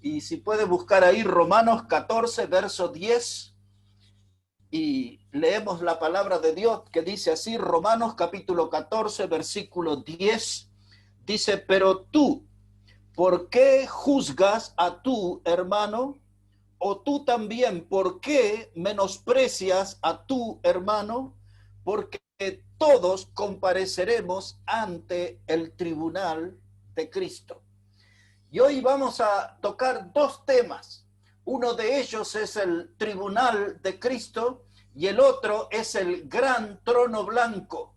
Y si puede buscar ahí Romanos 14, verso 10, y leemos la palabra de Dios que dice así, Romanos capítulo 14, versículo 10, dice, pero tú, ¿por qué juzgas a tu hermano? O tú también, ¿por qué menosprecias a tu hermano? Porque todos compareceremos ante el tribunal de Cristo. Y hoy vamos a tocar dos temas. Uno de ellos es el tribunal de Cristo y el otro es el gran trono blanco.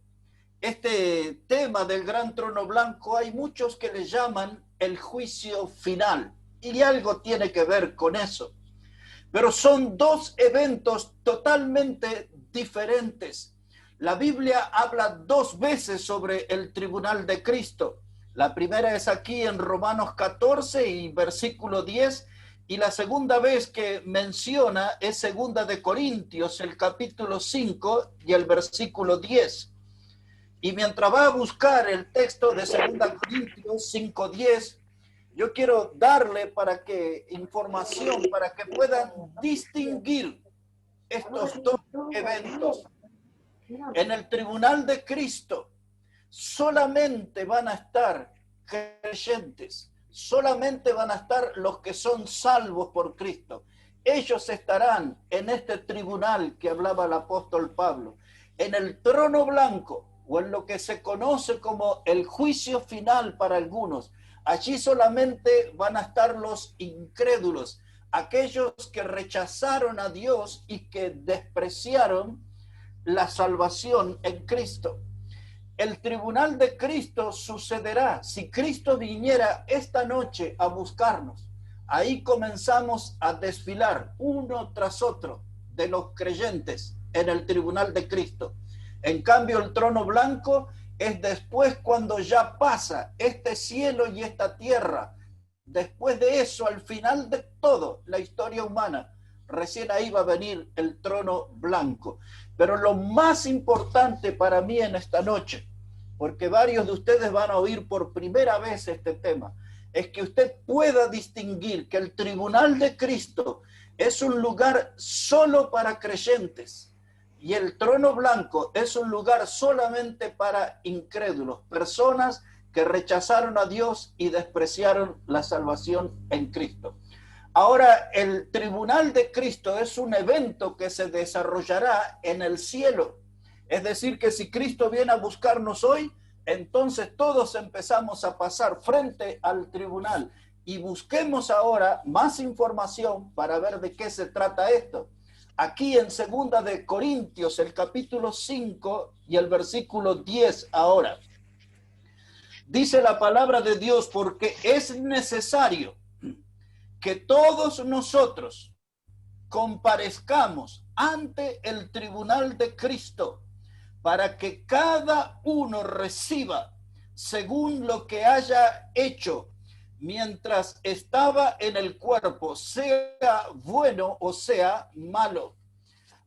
Este tema del gran trono blanco hay muchos que le llaman el juicio final y algo tiene que ver con eso. Pero son dos eventos totalmente diferentes. La Biblia habla dos veces sobre el tribunal de Cristo. La primera es aquí en Romanos 14 y versículo 10, y la segunda vez que menciona es segunda de Corintios, el capítulo 5 y el versículo 10. Y mientras va a buscar el texto de segunda Corintios 5:10, yo quiero darle información para que puedan distinguir estos dos eventos. En el tribunal de Cristo solamente van a estar creyentes, solamente van a estar los que son salvos por Cristo. Ellos estarán en este tribunal que hablaba el apóstol Pablo, en el trono blanco, o en lo que se conoce como el juicio final para algunos. Allí solamente van a estar los incrédulos, aquellos que rechazaron a Dios y que despreciaron la salvación en Cristo. El tribunal de Cristo sucederá si Cristo viniera esta noche a buscarnos. Ahí comenzamos a desfilar uno tras otro de los creyentes en el tribunal de Cristo. En cambio, el trono blanco es después cuando ya pasa este cielo y esta tierra. Después de eso, al final de todo, la historia humana, recién ahí va a venir el trono blanco. Pero lo más importante para mí en esta noche, porque varios de ustedes van a oír por primera vez este tema, es que usted pueda distinguir que el tribunal de Cristo es un lugar solo para creyentes y el trono blanco es un lugar solamente para incrédulos, personas que rechazaron a Dios y despreciaron la salvación en Cristo. Ahora, el tribunal de Cristo es un evento que se desarrollará en el cielo. Es decir, que si Cristo viene a buscarnos hoy, entonces todos empezamos a pasar frente al tribunal. Y busquemos ahora más información para ver de qué se trata esto. Aquí en segunda de Corintios, el capítulo 5 y el versículo 10 ahora. Dice la palabra de Dios, porque es necesario que todos nosotros comparezcamos ante el tribunal de Cristo para que cada uno reciba según lo que haya hecho mientras estaba en el cuerpo, sea bueno o sea malo.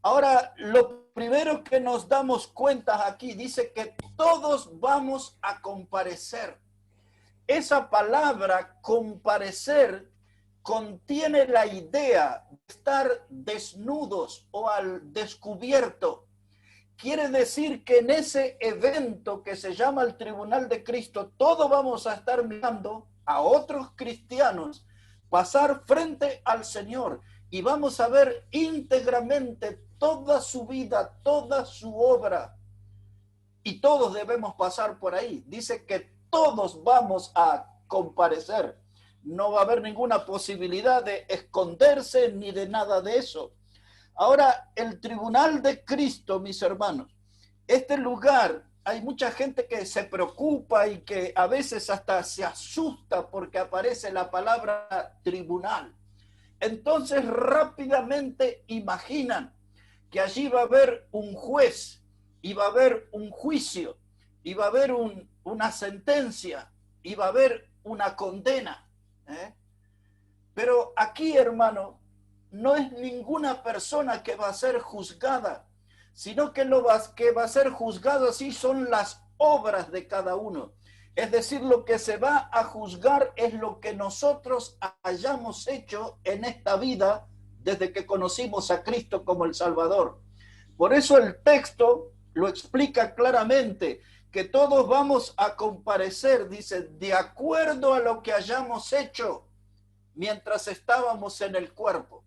Ahora, lo primero que nos damos cuenta aquí, dice que todos vamos a comparecer. Esa palabra comparecer contiene la idea de estar desnudos o al descubierto. Quiere decir que en ese evento que se llama el Tribunal de Cristo, todos vamos a estar mirando a otros cristianos pasar frente al Señor y vamos a ver íntegramente toda su vida, toda su obra. Y todos debemos pasar por ahí. Dice que todos vamos a comparecer. No va a haber ninguna posibilidad de esconderse ni de nada de eso. Ahora, el tribunal de Cristo, mis hermanos, este lugar, hay mucha gente que se preocupa y que a veces hasta se asusta porque aparece la palabra tribunal. Entonces rápidamente imaginan que allí va a haber un juez y va a haber un juicio y va a haber una sentencia y va a haber una condena. Pero aquí, hermano, no es ninguna persona que va a ser juzgada, sino que que va a ser juzgado así son las obras de cada uno. Es decir, lo que se va a juzgar es lo que nosotros hayamos hecho en esta vida desde que conocimos a Cristo como el Salvador. Por eso el texto lo explica claramente, que todos vamos a comparecer, dice, de acuerdo a lo que hayamos hecho mientras estábamos en el cuerpo.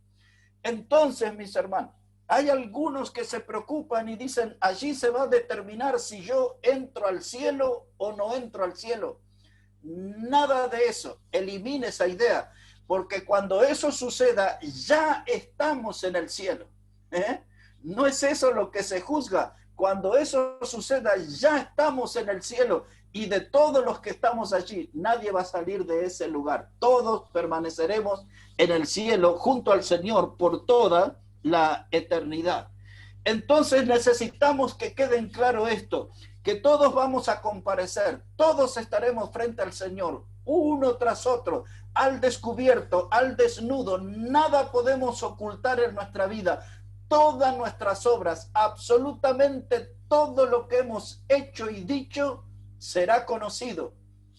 Entonces, mis hermanos, hay algunos que se preocupan y dicen, allí se va a determinar si yo entro al cielo o no entro al cielo. Nada de eso, elimine esa idea, porque cuando eso suceda, ya estamos en el cielo. No es eso lo que se juzga. Cuando eso suceda, ya estamos en el cielo. Y de todos los que estamos allí, nadie va a salir de ese lugar. Todos permaneceremos en el cielo junto al Señor por toda la eternidad. Entonces necesitamos que queden claro esto, que todos vamos a comparecer, todos estaremos frente al Señor, uno tras otro, al descubierto, al desnudo. Nada podemos ocultar en nuestra vida. Todas nuestras obras, absolutamente todo lo que hemos hecho y dicho, será conocido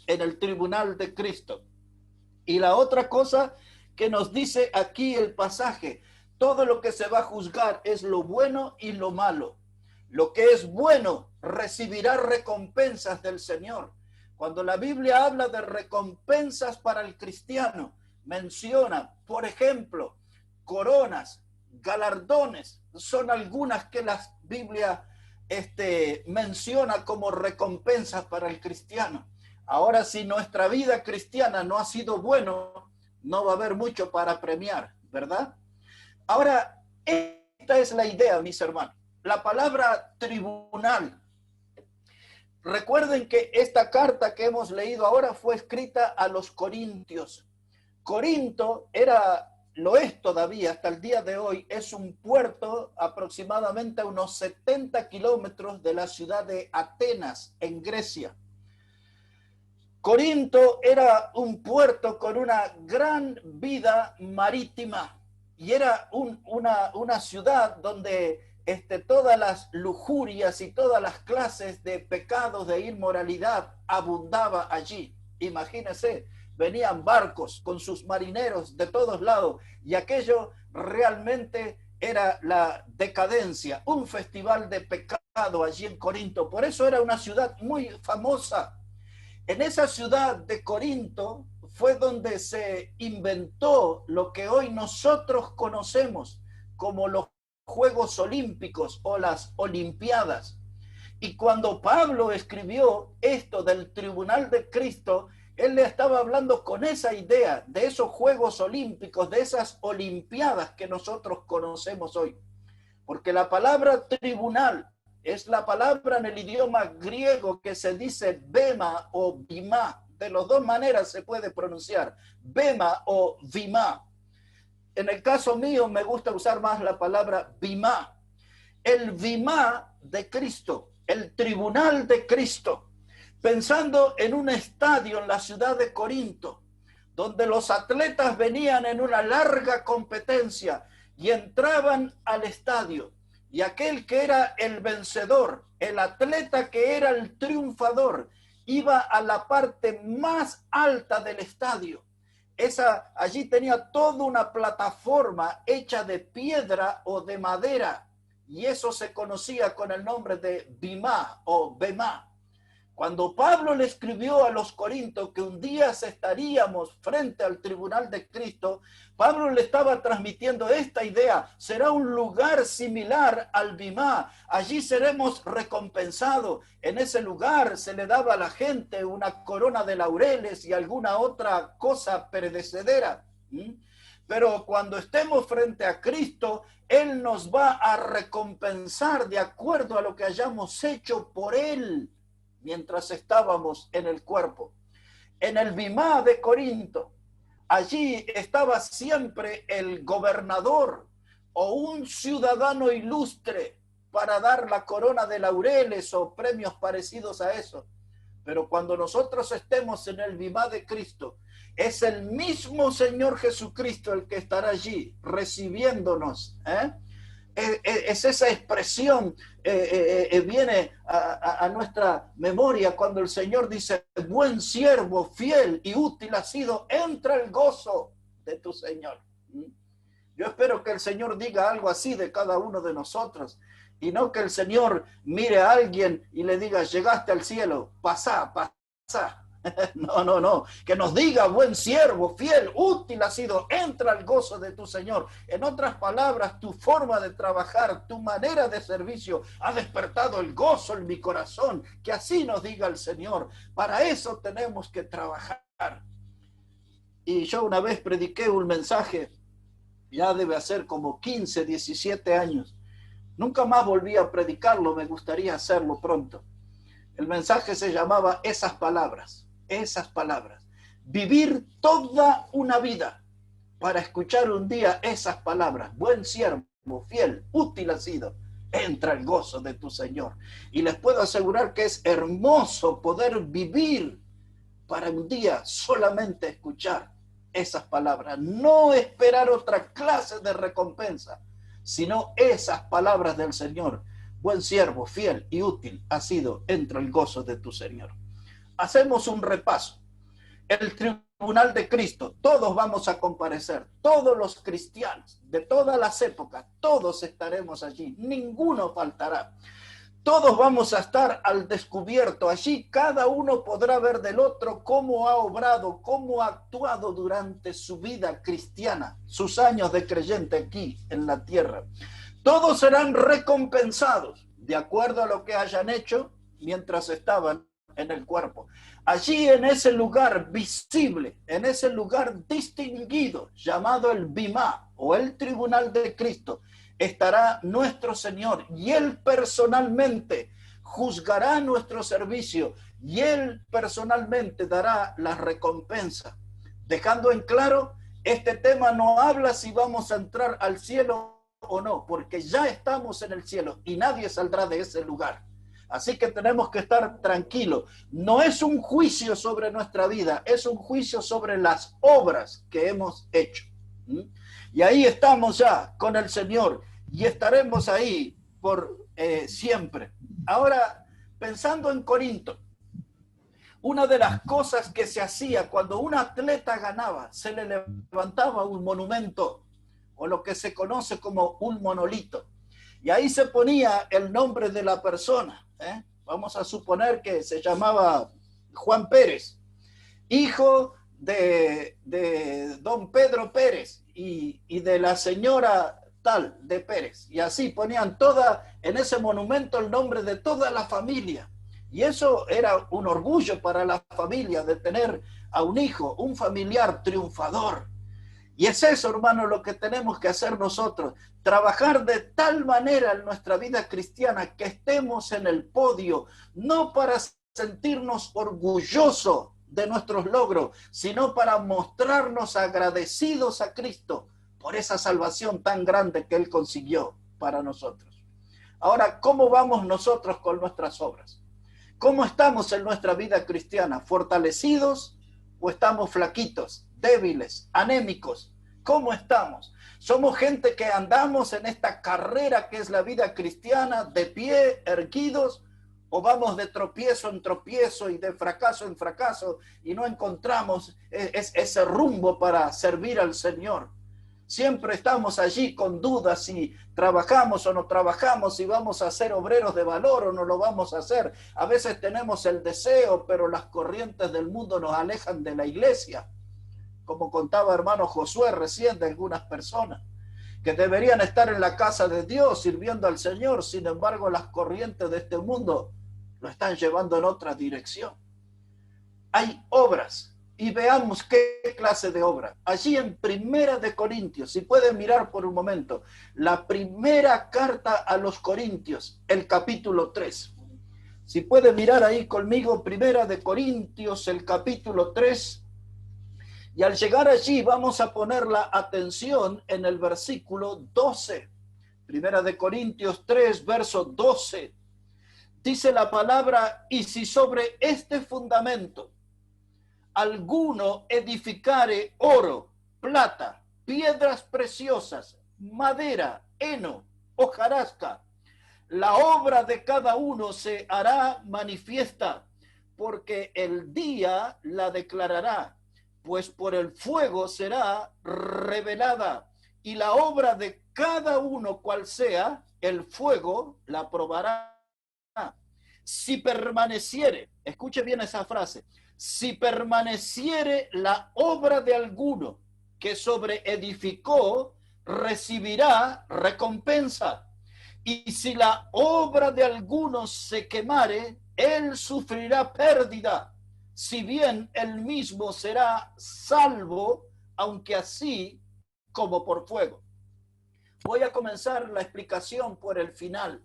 en el tribunal de Cristo. Y la otra cosa que nos dice aquí el pasaje, todo lo que se va a juzgar es lo bueno y lo malo. Lo que es bueno recibirá recompensas del Señor. Cuando la Biblia habla de recompensas para el cristiano, menciona, por ejemplo, coronas, galardones, son algunas que la Biblia menciona como recompensas para el cristiano. Ahora, si nuestra vida cristiana no ha sido bueno, no va a haber mucho para premiar, ¿verdad? Ahora, esta es la idea, mis hermanos. La palabra tribunal. Recuerden que esta carta que hemos leído ahora fue escrita a los corintios. Corinto era, lo es todavía hasta el día de hoy, es un puerto aproximadamente a unos 70 kilómetros de la ciudad de Atenas, en Grecia. Corinto era un puerto con una gran vida marítima. Y era una ciudad donde todas las lujurias y todas las clases de pecados de inmoralidad abundaba allí. Imagínense, venían barcos con sus marineros de todos lados y aquello realmente era la decadencia, un festival de pecado allí en Corinto. Por eso era una ciudad muy famosa. En esa ciudad de Corinto fue donde se inventó lo que hoy nosotros conocemos como los Juegos Olímpicos o las Olimpiadas. Y cuando Pablo escribió esto del tribunal de Cristo, él le estaba hablando con esa idea de esos Juegos Olímpicos, de esas Olimpiadas que nosotros conocemos hoy. Porque la palabra tribunal es la palabra en el idioma griego que se dice bema o bimá. De las dos maneras se puede pronunciar, bema o bimá. En el caso mío me gusta usar más la palabra bimá. El bimá de Cristo, el tribunal de Cristo, pensando en un estadio en la ciudad de Corinto, donde los atletas venían en una larga competencia y entraban al estadio. Y aquel que era el vencedor, el atleta que era el triunfador, iba a la parte más alta del estadio. Allí tenía toda una plataforma hecha de piedra o de madera, y eso se conocía con el nombre de bimá o bemá. Cuando Pablo le escribió a los corintios que un día estaríamos frente al tribunal de Cristo, Pablo le estaba transmitiendo esta idea: será un lugar similar al bimá, allí seremos recompensados. En ese lugar se le daba a la gente una corona de laureles y alguna otra cosa perecedera. Pero cuando estemos frente a Cristo, Él nos va a recompensar de acuerdo a lo que hayamos hecho por Él mientras estábamos en el cuerpo. En el bimá de Corinto, allí estaba siempre el gobernador o un ciudadano ilustre para dar la corona de laureles o premios parecidos a eso. Pero cuando nosotros estemos en el bimá de Cristo, es el mismo Señor Jesucristo el que estará allí recibiéndonos, Es esa expresión, viene a nuestra memoria cuando el Señor dice, buen siervo, fiel y útil has sido, entra el gozo de tu Señor. Yo espero que el Señor diga algo así de cada uno de nosotros, y no que el Señor mire a alguien y le diga, llegaste al cielo, pasá, pasá. No, no, no. Que nos diga, buen siervo, fiel, útil ha sido, entra al gozo de tu Señor. En otras palabras, tu forma de trabajar, tu manera de servicio ha despertado el gozo en mi corazón. Que así nos diga el Señor. Para eso tenemos que trabajar. Y yo una vez prediqué un mensaje, ya debe hacer como 15, 17 años. Nunca más volví a predicarlo, me gustaría hacerlo pronto. El mensaje se llamaba Esas palabras. Esas palabras. Vivir toda una vida para escuchar un día esas palabras. Buen siervo, fiel, útil ha sido. Entra el gozo de tu Señor. Y les puedo asegurar que es hermoso poder vivir para un día solamente escuchar esas palabras. No esperar otra clase de recompensa, sino esas palabras del Señor. Buen siervo, fiel y útil ha sido. Entra el gozo de tu Señor. Hacemos un repaso. El tribunal de Cristo, todos vamos a comparecer, todos los cristianos de todas las épocas, todos estaremos allí, ninguno faltará. Todos vamos a estar al descubierto. Allí cada uno podrá ver del otro cómo ha obrado, cómo ha actuado durante su vida cristiana, sus años de creyente aquí en la tierra. Todos serán recompensados de acuerdo a lo que hayan hecho mientras estaban en el cuerpo. Allí en ese lugar visible, en ese lugar distinguido, llamado el Bimá o el Tribunal de Cristo, estará nuestro Señor y Él personalmente juzgará nuestro servicio y Él personalmente dará la recompensa. Dejando en claro, este tema no habla si vamos a entrar al cielo o no, porque ya estamos en el cielo y nadie saldrá de ese lugar. Así que tenemos que estar tranquilos. No es un juicio sobre nuestra vida, es un juicio sobre las obras que hemos hecho. Y ahí estamos ya con el Señor y estaremos ahí por siempre. Ahora, pensando en Corinto, una de las cosas que se hacía cuando un atleta ganaba, se le levantaba un monumento o lo que se conoce como un monolito. Y ahí se ponía el nombre de la persona. Vamos a suponer que se llamaba Juan Pérez, hijo de don Pedro Pérez y de la señora tal de Pérez. Y así ponían en ese monumento el nombre de toda la familia. Y eso era un orgullo para la familia de tener a un hijo, un familiar triunfador. Y es eso, hermano, lo que tenemos que hacer nosotros. Trabajar de tal manera en nuestra vida cristiana que estemos en el podio, no para sentirnos orgullosos de nuestros logros, sino para mostrarnos agradecidos a Cristo por esa salvación tan grande que Él consiguió para nosotros. Ahora, ¿cómo vamos nosotros con nuestras obras? ¿Cómo estamos en nuestra vida cristiana? ¿Fortalecidos o estamos flaquitos, débiles, anémicos? ¿Cómo estamos? ¿Somos gente que andamos en esta carrera que es la vida cristiana de pie, erguidos? ¿O vamos de tropiezo en tropiezo y de fracaso en fracaso y no encontramos ese rumbo para servir al Señor? Siempre estamos allí con dudas si trabajamos o no trabajamos, si vamos a ser obreros de valor o no lo vamos a hacer. A veces tenemos el deseo, pero las corrientes del mundo nos alejan de la iglesia. Como contaba hermano Josué recién de algunas personas que deberían estar en la casa de Dios sirviendo al Señor, sin embargo las corrientes de este mundo lo están llevando en otra dirección. Hay obras. Y veamos qué clase de obra. Allí en Primera de Corintios, si pueden mirar por un momento, la primera carta a los Corintios, el capítulo 3. Si pueden mirar ahí conmigo, Primera de Corintios, el capítulo 3. Y al llegar allí vamos a poner la atención en el versículo 12. Primera de Corintios 3, verso 12. Dice la palabra, y si sobre este fundamento alguno edificare oro, plata, piedras preciosas, madera, heno, hojarasca. La obra de cada uno se hará manifiesta, porque el día la declarará, pues por el fuego será revelada, y la obra de cada uno, cual sea, el fuego la probará. Si permaneciere, escuche bien esa frase, si permaneciere la obra de alguno que sobreedificó, recibirá recompensa. Y si la obra de alguno se quemare, él sufrirá pérdida, si bien él mismo será salvo, aunque así como por fuego. Voy a comenzar la explicación por el final.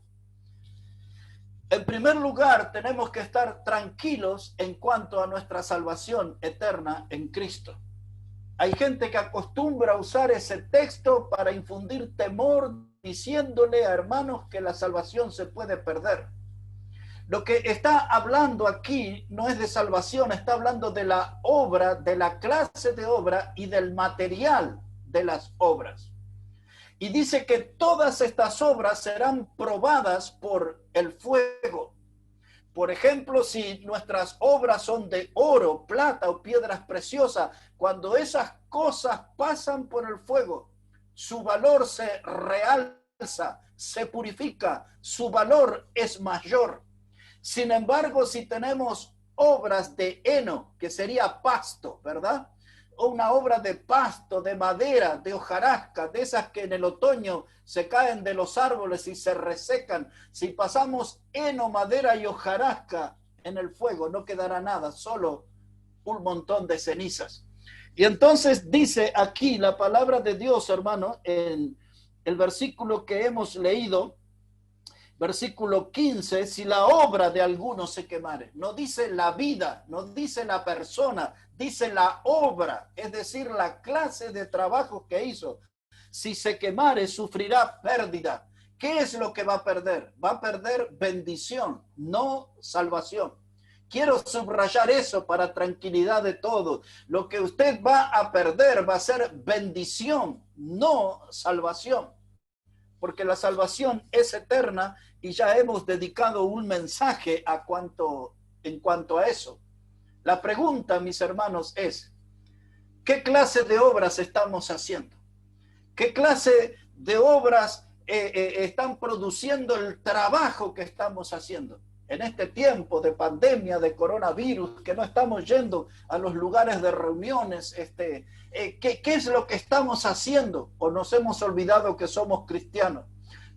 En primer lugar, tenemos que estar tranquilos en cuanto a nuestra salvación eterna en Cristo. Hay gente que acostumbra a usar ese texto para infundir temor, diciéndole a hermanos que la salvación se puede perder. Lo que está hablando aquí no es de salvación, está hablando de la obra, de la clase de obra y del material de las obras. Y dice que todas estas obras serán probadas por el fuego. Por ejemplo, si nuestras obras son de oro, plata o piedras preciosas, cuando esas cosas pasan por el fuego, su valor se realza, se purifica, su valor es mayor. Sin embargo, si tenemos obras de heno, que sería pasto, ¿verdad? O una obra de pasto, de madera, de hojarasca, de esas que en el otoño se caen de los árboles y se resecan. Si pasamos heno, madera y hojarasca en el fuego, no quedará nada, solo un montón de cenizas. Y entonces dice aquí la palabra de Dios, hermano, en el versículo que hemos leído, versículo 15, si la obra de alguno se quemare. No dice la vida, no dice la persona, dice la obra, es decir, la clase de trabajo que hizo. Si se quemare, sufrirá pérdida. ¿Qué es lo que va a perder? Va a perder bendición, no salvación. Quiero subrayar eso para tranquilidad de todos. Lo que usted va a perder va a ser bendición, no salvación. Porque la salvación es eterna y ya hemos dedicado un mensaje en cuanto a eso. La pregunta, mis hermanos, es, ¿qué clase de obras estamos haciendo? ¿Qué clase de obras están produciendo el trabajo que estamos haciendo? En este tiempo de pandemia, de coronavirus, que no estamos yendo a los lugares de reuniones, ¿qué es lo que estamos haciendo? ¿O nos hemos olvidado que somos cristianos?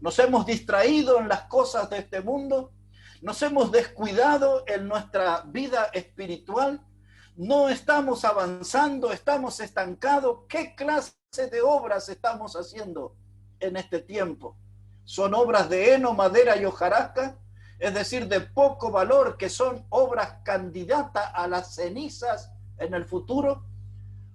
¿Nos hemos distraído en las cosas de este mundo? ¿Nos hemos descuidado en nuestra vida espiritual? ¿No estamos avanzando? ¿Estamos estancados? ¿Qué clase de obras estamos haciendo en este tiempo? ¿Son obras de heno, madera y hojarasca? Es decir, de poco valor, que son obras candidatas a las cenizas en el futuro.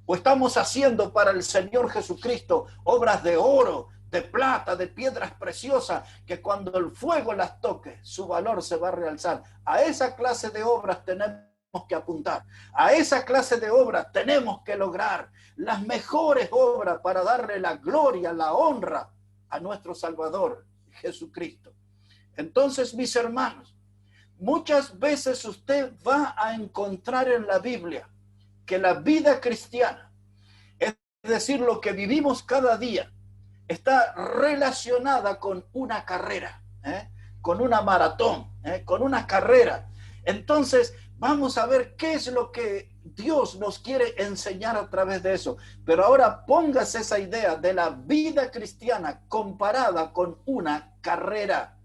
¿O estamos haciendo para el Señor Jesucristo obras de oro, de plata, de piedras preciosas, que cuando el fuego las toque, su valor se va a realzar? A esa clase de obras tenemos que apuntar. A esa clase de obras tenemos que lograr las mejores obras para darle la gloria, la honra a nuestro Salvador Jesucristo. Entonces, mis hermanos, muchas veces usted va a encontrar en la Biblia que la vida cristiana, es decir, lo que vivimos cada día, está relacionada con una carrera, con una maratón, con una carrera. Entonces, vamos a ver qué es lo que Dios nos quiere enseñar a través de eso. Pero ahora póngase esa idea de la vida cristiana comparada con una carrera.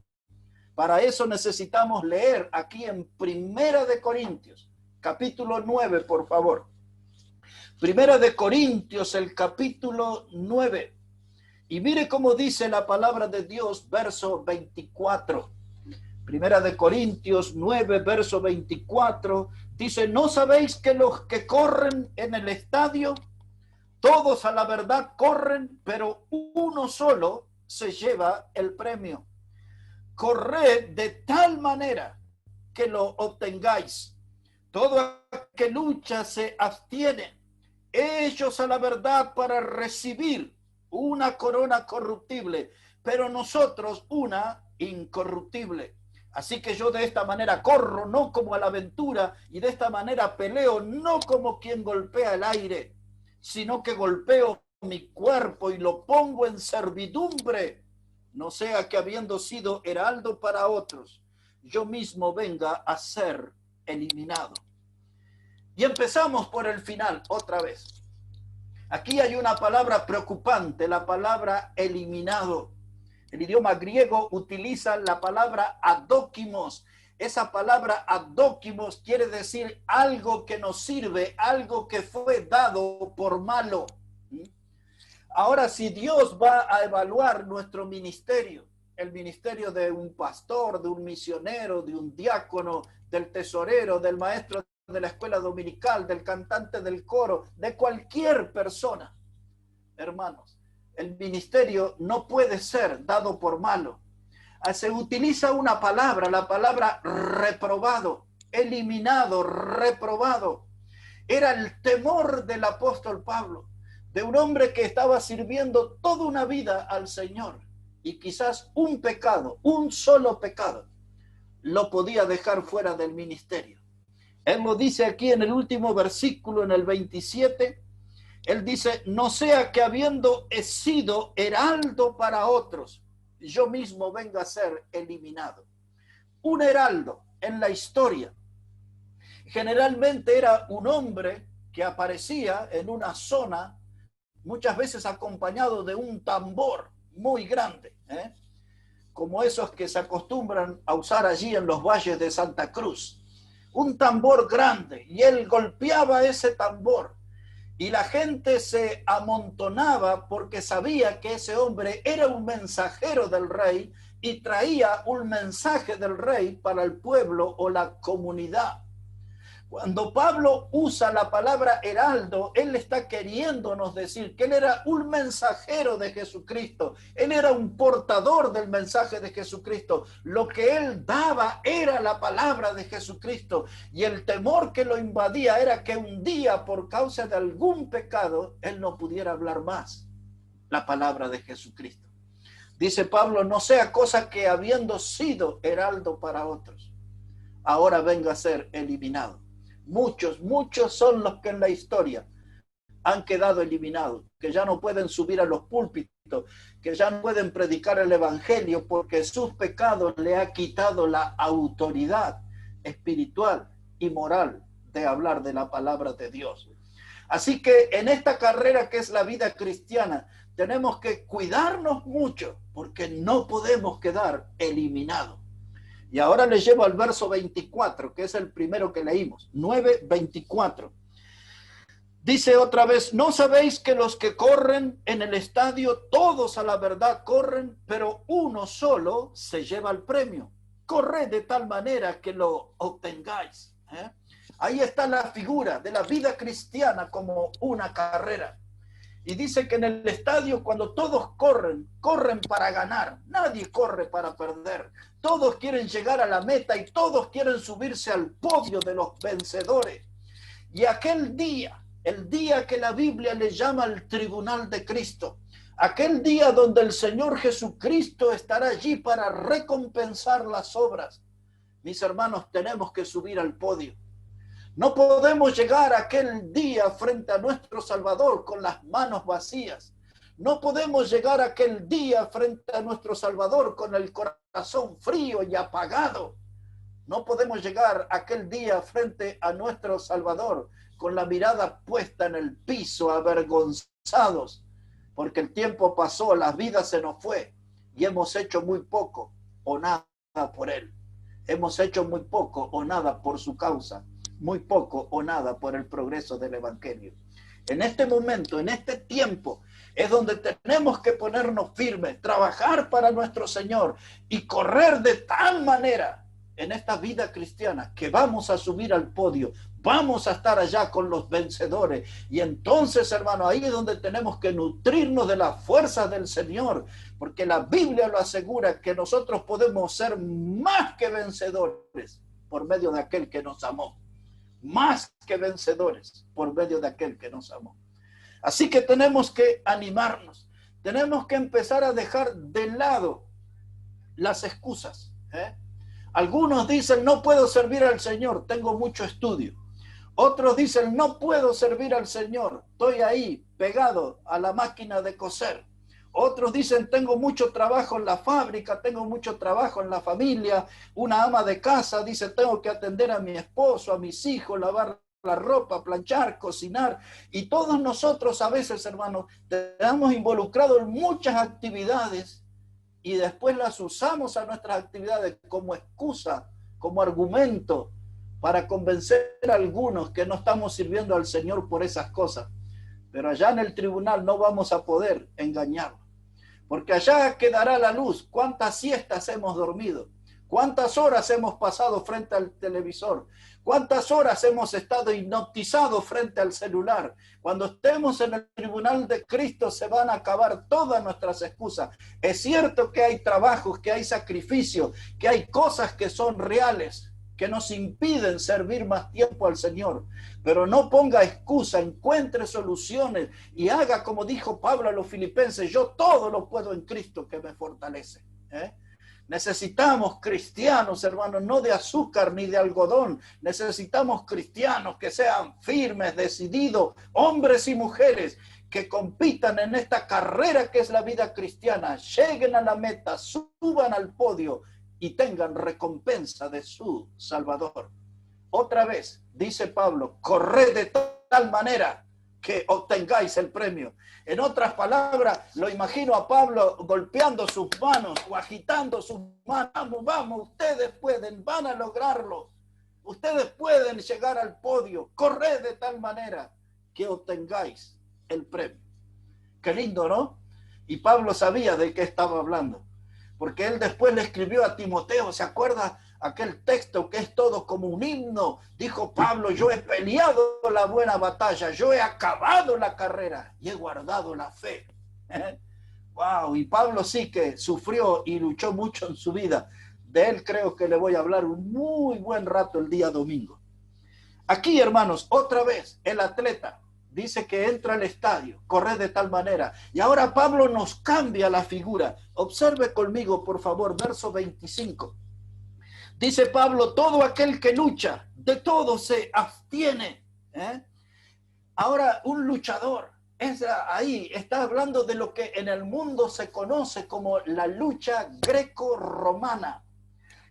Para eso necesitamos leer aquí en Primera de Corintios, capítulo 9, por favor. Primera de Corintios, el capítulo 9. Y mire cómo dice la palabra de Dios, verso 24. Primera de Corintios 9, verso 24. Dice, ¿no sabéis que los que corren en el estadio, todos a la verdad corren, pero uno solo se lleva el premio? Corred de tal manera que lo obtengáis. Todo el que lucha se abstiene. Ellos a la verdad para recibir una corona corruptible, pero nosotros una incorruptible. Así que yo de esta manera corro, no como a la aventura, y de esta manera peleo, no como quien golpea el aire, sino que golpeo mi cuerpo y lo pongo en servidumbre, no sea que habiendo sido heraldo para otros, yo mismo venga a ser eliminado. Y empezamos por el final otra vez. Aquí hay una palabra preocupante, la palabra eliminado. El idioma griego utiliza la palabra adóquimos. Esa palabra adóquimos quiere decir algo que nos sirve, algo que fue dado por malo. Ahora, si Dios va a evaluar nuestro ministerio, el ministerio de un pastor, de un misionero, de un diácono, del tesorero, del maestro de la escuela dominical, del cantante del coro, de cualquier persona, hermanos, el ministerio no puede ser dado por malo. Se utiliza una palabra, la palabra reprobado, eliminado, reprobado. Era el temor del apóstol Pablo, de un hombre que estaba sirviendo toda una vida al Señor y quizás un pecado, un solo pecado, lo podía dejar fuera del ministerio. Él lo dice aquí en el último versículo, en el 27, él dice, no sea que habiendo sido heraldo para otros, yo mismo venga a ser eliminado. Un heraldo en la historia generalmente era un hombre que aparecía en una zona, muchas veces acompañado de un tambor muy grande, como esos que se acostumbran a usar allí en los valles de Santa Cruz. Un tambor grande, y él golpeaba ese tambor. Y la gente se amontonaba porque sabía que ese hombre era un mensajero del rey y traía un mensaje del rey para el pueblo o la comunidad. Cuando Pablo usa la palabra heraldo, él está queriéndonos decir que él era un mensajero de Jesucristo. Él era un portador del mensaje de Jesucristo. Lo que él daba era la palabra de Jesucristo. Y el temor que lo invadía era que un día, por causa de algún pecado, él no pudiera hablar más la palabra de Jesucristo. Dice Pablo, no sea cosa que habiendo sido heraldo para otros, ahora venga a ser eliminado. Muchos son los que en la historia han quedado eliminados, que ya no pueden subir a los púlpitos, que ya no pueden predicar el evangelio porque sus pecados le ha quitado la autoridad espiritual y moral de hablar de la palabra de Dios. Así que en esta carrera que es la vida cristiana, tenemos que cuidarnos mucho porque no podemos quedar eliminados. Y ahora les llevo al verso 24, que es el primero que leímos, 9:24. Dice otra vez, ¿no sabéis que los que corren en el estadio, todos a la verdad corren, pero uno solo se lleva el premio? Corred de tal manera que lo obtengáis. Ahí está la figura de la vida cristiana como una carrera. Y dice que en el estadio, cuando todos corren, corren para ganar. Nadie corre para perder. Todos quieren llegar a la meta y todos quieren subirse al podio de los vencedores. Y aquel día, el día que la Biblia le llama el tribunal de Cristo, aquel día donde el Señor Jesucristo estará allí para recompensar las obras, mis hermanos, tenemos que subir al podio. No podemos llegar aquel día frente a nuestro Salvador con las manos vacías. No podemos llegar aquel día frente a nuestro Salvador con el corazón frío y apagado. No podemos llegar aquel día frente a nuestro Salvador con la mirada puesta en el piso, avergonzados, porque el tiempo pasó, la vida se nos fue y hemos hecho muy poco o nada por Él. Hemos hecho muy poco o nada por su causa. Muy poco o nada por el progreso del evangelio. En este momento, en este tiempo, es donde tenemos que ponernos firmes, trabajar para nuestro Señor y correr de tal manera en esta vida cristiana que vamos a subir al podio, vamos a estar allá con los vencedores. Y entonces, hermano, ahí es donde tenemos que nutrirnos de las fuerzas del Señor, porque la Biblia lo asegura que nosotros podemos ser más que vencedores por medio de aquel que nos amó. Más que vencedores por medio de aquel que nos amó. Así que tenemos que animarnos, Tenemos que empezar a dejar de lado las excusas. Algunos dicen, no puedo servir al Señor, tengo mucho estudio. Otros dicen, no puedo servir al Señor, estoy ahí pegado a la máquina de coser. Otros dicen, tengo mucho trabajo en la fábrica, tengo mucho trabajo en la familia. Una ama de casa dice, tengo que atender a mi esposo, a mis hijos, lavar la ropa, planchar, cocinar. Y todos nosotros a veces, hermanos, estamos involucrados en muchas actividades y después las usamos a nuestras actividades como excusa, como argumento, para convencer a algunos que no estamos sirviendo al Señor por esas cosas. Pero allá en el tribunal no vamos a poder engañarlo, porque allá quedará la luz. ¿Cuántas siestas hemos dormido? ¿Cuántas horas hemos pasado frente al televisor? ¿Cuántas horas hemos estado hipnotizados frente al celular? Cuando estemos en el tribunal de Cristo se van a acabar todas nuestras excusas. Es cierto que hay trabajos, que hay sacrificios, que hay cosas que son reales, que nos impiden servir más tiempo al Señor. Pero no ponga excusa, encuentre soluciones y haga como dijo Pablo a los filipenses, yo todo lo puedo en Cristo que me fortalece. Necesitamos cristianos, hermanos, no de azúcar ni de algodón. Necesitamos cristianos que sean firmes, decididos, hombres y mujeres que compitan en esta carrera que es la vida cristiana, lleguen a la meta, suban al podio y tengan recompensa de su Salvador. Otra vez, dice Pablo, corred de tal manera que obtengáis el premio. En otras palabras, lo imagino a Pablo golpeando sus manos o agitando sus manos. Vamos, vamos, ustedes pueden, van a lograrlo. Ustedes pueden llegar al podio. Corred de tal manera que obtengáis el premio. Qué lindo, ¿no? Y Pablo sabía de qué estaba hablando, porque él después le escribió a Timoteo, ¿se acuerda? Aquel texto que es todo como un himno. Dijo Pablo, yo he peleado la buena batalla, yo he acabado la carrera y he guardado la fe. Wow, y Pablo sí que sufrió y luchó mucho en su vida. De él creo que le voy a hablar un muy buen rato el día domingo. Aquí, hermanos, otra vez el atleta dice que entra al estadio, corre de tal manera. Y ahora Pablo nos cambia la figura. Observe conmigo, por favor, verso 25. Dice Pablo, todo aquel que lucha, de todo se abstiene. Ahora, un luchador, ahí está hablando de lo que en el mundo se conoce como la lucha greco-romana.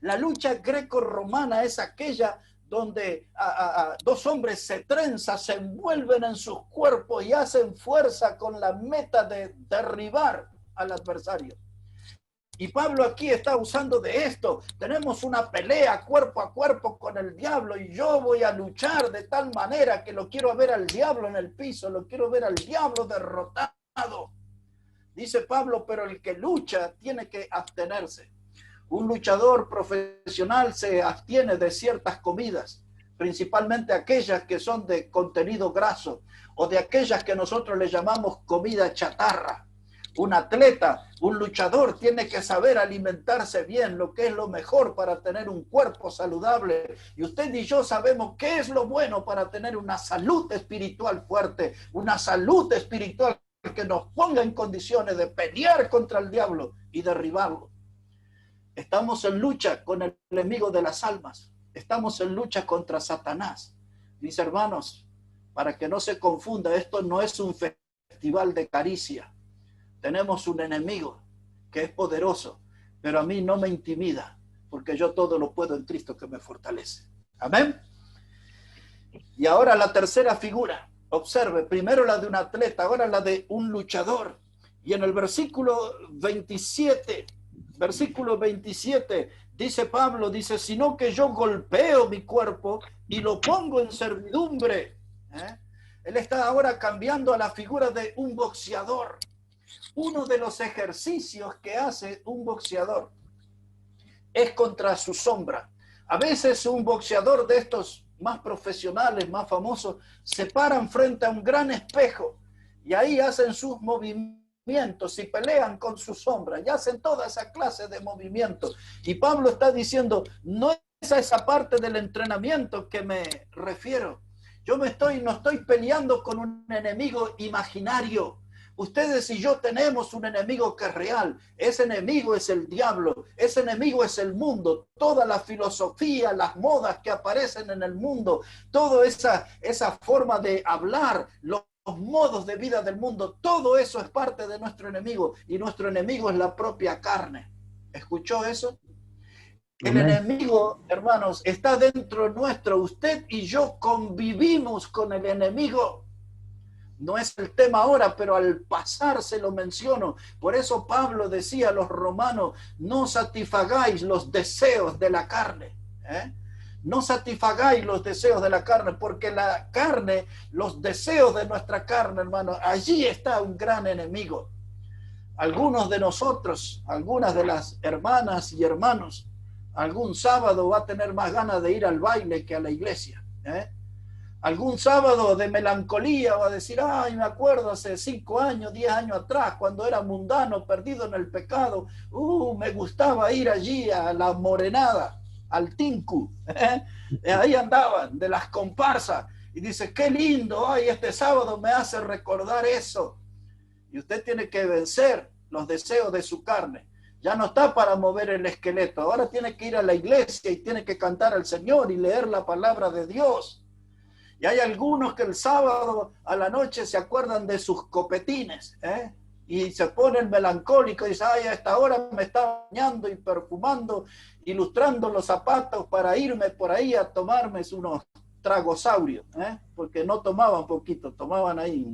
La lucha greco-romana es aquella donde dos hombres se trenzan, se envuelven en sus cuerpos y hacen fuerza con la meta de derribar al adversario. Y Pablo aquí está usando de esto. Tenemos una pelea cuerpo a cuerpo con el diablo y yo voy a luchar de tal manera que lo quiero ver al diablo en el piso, lo quiero ver al diablo derrotado. Dice Pablo, pero el que lucha tiene que abstenerse. Un luchador profesional se abstiene de ciertas comidas, principalmente aquellas que son de contenido graso o de aquellas que nosotros le llamamos comida chatarra. Un atleta, un luchador tiene que saber alimentarse bien, lo que es lo mejor para tener un cuerpo saludable. Y usted y yo sabemos qué es lo bueno para tener una salud espiritual fuerte, una salud espiritual que nos ponga en condiciones de pelear contra el diablo y derribarlo. Estamos en lucha con el enemigo de las almas. Estamos en lucha contra Satanás. Mis hermanos, para que no se confunda, esto no es un festival de caricia. Tenemos un enemigo que es poderoso, pero a mí no me intimida, porque yo todo lo puedo en Cristo que me fortalece. Amén. Y ahora la tercera figura. Observe, primero la de un atleta, ahora la de un luchador. Y en el versículo 27, dice Pablo, dice, sino que yo golpeo mi cuerpo y lo pongo en servidumbre. Él está ahora cambiando a la figura de un boxeador. Uno de los ejercicios que hace un boxeador es contra su sombra. A veces un boxeador de estos más profesionales, más famosos, se paran frente a un gran espejo y ahí hacen sus movimientos y pelean con su sombra y hacen toda esa clase de movimientos. Y Pablo está diciendo, no es a esa parte del entrenamiento que me refiero. Yo no estoy peleando con un enemigo imaginario. Ustedes y yo tenemos un enemigo que es real. Ese enemigo es el diablo. Ese enemigo es el mundo. Toda la filosofía, las modas que aparecen en el mundo, toda esa forma de hablar, los modos de vida del mundo, todo eso es parte de nuestro enemigo. Y nuestro enemigo es la propia carne. ¿Escuchó eso? El enemigo, hermanos, está dentro nuestro. Usted y yo convivimos con el enemigo. No es el tema ahora, pero al pasar se lo menciono. Por eso Pablo decía a los romanos, no satisfagáis los deseos de la carne. No satisfagáis los deseos de la carne, porque la carne, los deseos de nuestra carne, hermano, allí está un gran enemigo. Algunos de nosotros, algunas de las hermanas y hermanos, algún sábado va a tener más ganas de ir al baile que a la iglesia. Algún sábado de melancolía va a decir, ay, me acuerdo hace 5 años, 10 años atrás, cuando era mundano, perdido en el pecado, me gustaba ir allí a la morenada, al tinku, ahí andaban, de las comparsas, y dice, qué lindo, ay, este sábado me hace recordar eso. Y usted tiene que vencer los deseos de su carne. Ya no está para mover el esqueleto, ahora tiene que ir a la iglesia y tiene que cantar al Señor y leer la palabra de Dios. Y hay algunos que el sábado a la noche se acuerdan de sus copetines, y se ponen melancólicos y dicen, ay, a esta hora me está bañando y perfumando, ilustrando los zapatos para irme por ahí a tomarme unos tragosaurios, porque no tomaban poquito, tomaban ahí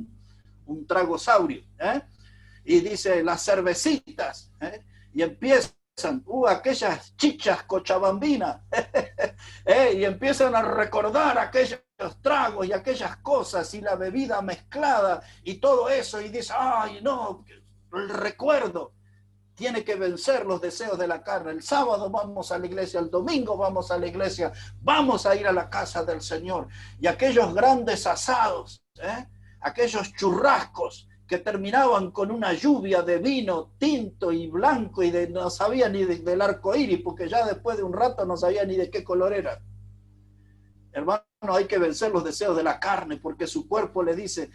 un tragosaurio, y dice las cervecitas, y empiezan, aquellas chichas cochabambinas, y empiezan a recordar aquellos tragos y aquellas cosas y la bebida mezclada y todo eso, y dice, ay, no, el recuerdo. Tiene que vencer los deseos de la carne. El sábado vamos a la iglesia, el domingo vamos a la iglesia, vamos a ir a la casa del Señor. Y aquellos grandes asados, aquellos churrascos que terminaban con una lluvia de vino tinto y blanco y no sabía ni del arco iris, porque ya después de un rato no sabía ni de qué color era. Hermano, hay que vencer los deseos de la carne, porque su cuerpo le dice,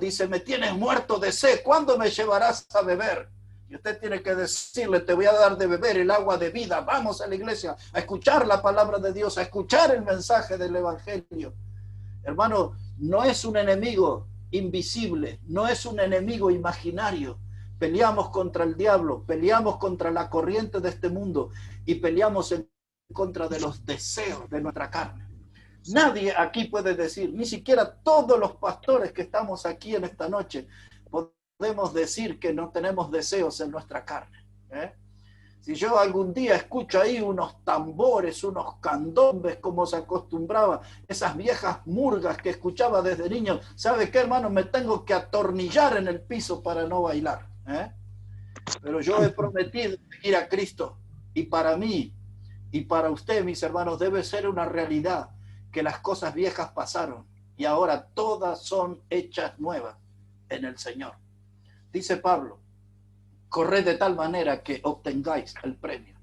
dice, me tienes muerto de sed, ¿cuándo me llevarás a beber? Y usted tiene que decirle, te voy a dar de beber el agua de vida, vamos a la iglesia a escuchar la palabra de Dios, a escuchar el mensaje del evangelio. Hermano, no es un enemigo invisible, no es un enemigo imaginario. Peleamos contra el diablo, peleamos contra la corriente de este mundo y peleamos en contra de los deseos de nuestra carne. Nadie aquí puede decir, ni siquiera todos los pastores que estamos aquí en esta noche, podemos decir que no tenemos deseos en nuestra carne. Si yo algún día escucho ahí unos tambores, unos candombes, como se acostumbraba, esas viejas murgas que escuchaba desde niño, ¿sabe qué, hermano? Me tengo que atornillar en el piso para no bailar. Pero yo he prometido seguir a Cristo, y para mí y para usted, mis hermanos, debe ser una realidad que las cosas viejas pasaron y ahora todas son hechas nuevas en el Señor. Dice Pablo, corred de tal manera que obtengáis el premio.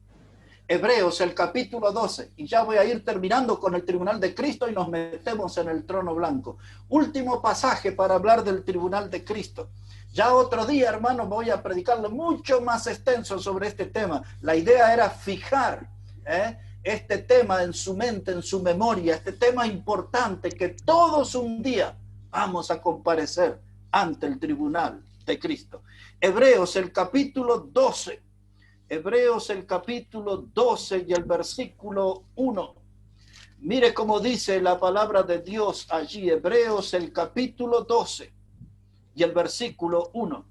Hebreos, el capítulo 12, y ya voy a ir terminando con el tribunal de Cristo y nos metemos en el trono blanco. Último pasaje para hablar del tribunal de Cristo. Ya otro día, hermanos, voy a predicarlo mucho más extenso sobre este tema. La idea era fijar este tema en su mente, en su memoria, este tema importante, que todos un día vamos a comparecer ante el tribunal de Cristo. Hebreos, el capítulo 12. Hebreos, el capítulo 12 y el versículo 1. Mire cómo dice la palabra de Dios allí. Hebreos, el capítulo 12 y el versículo 1.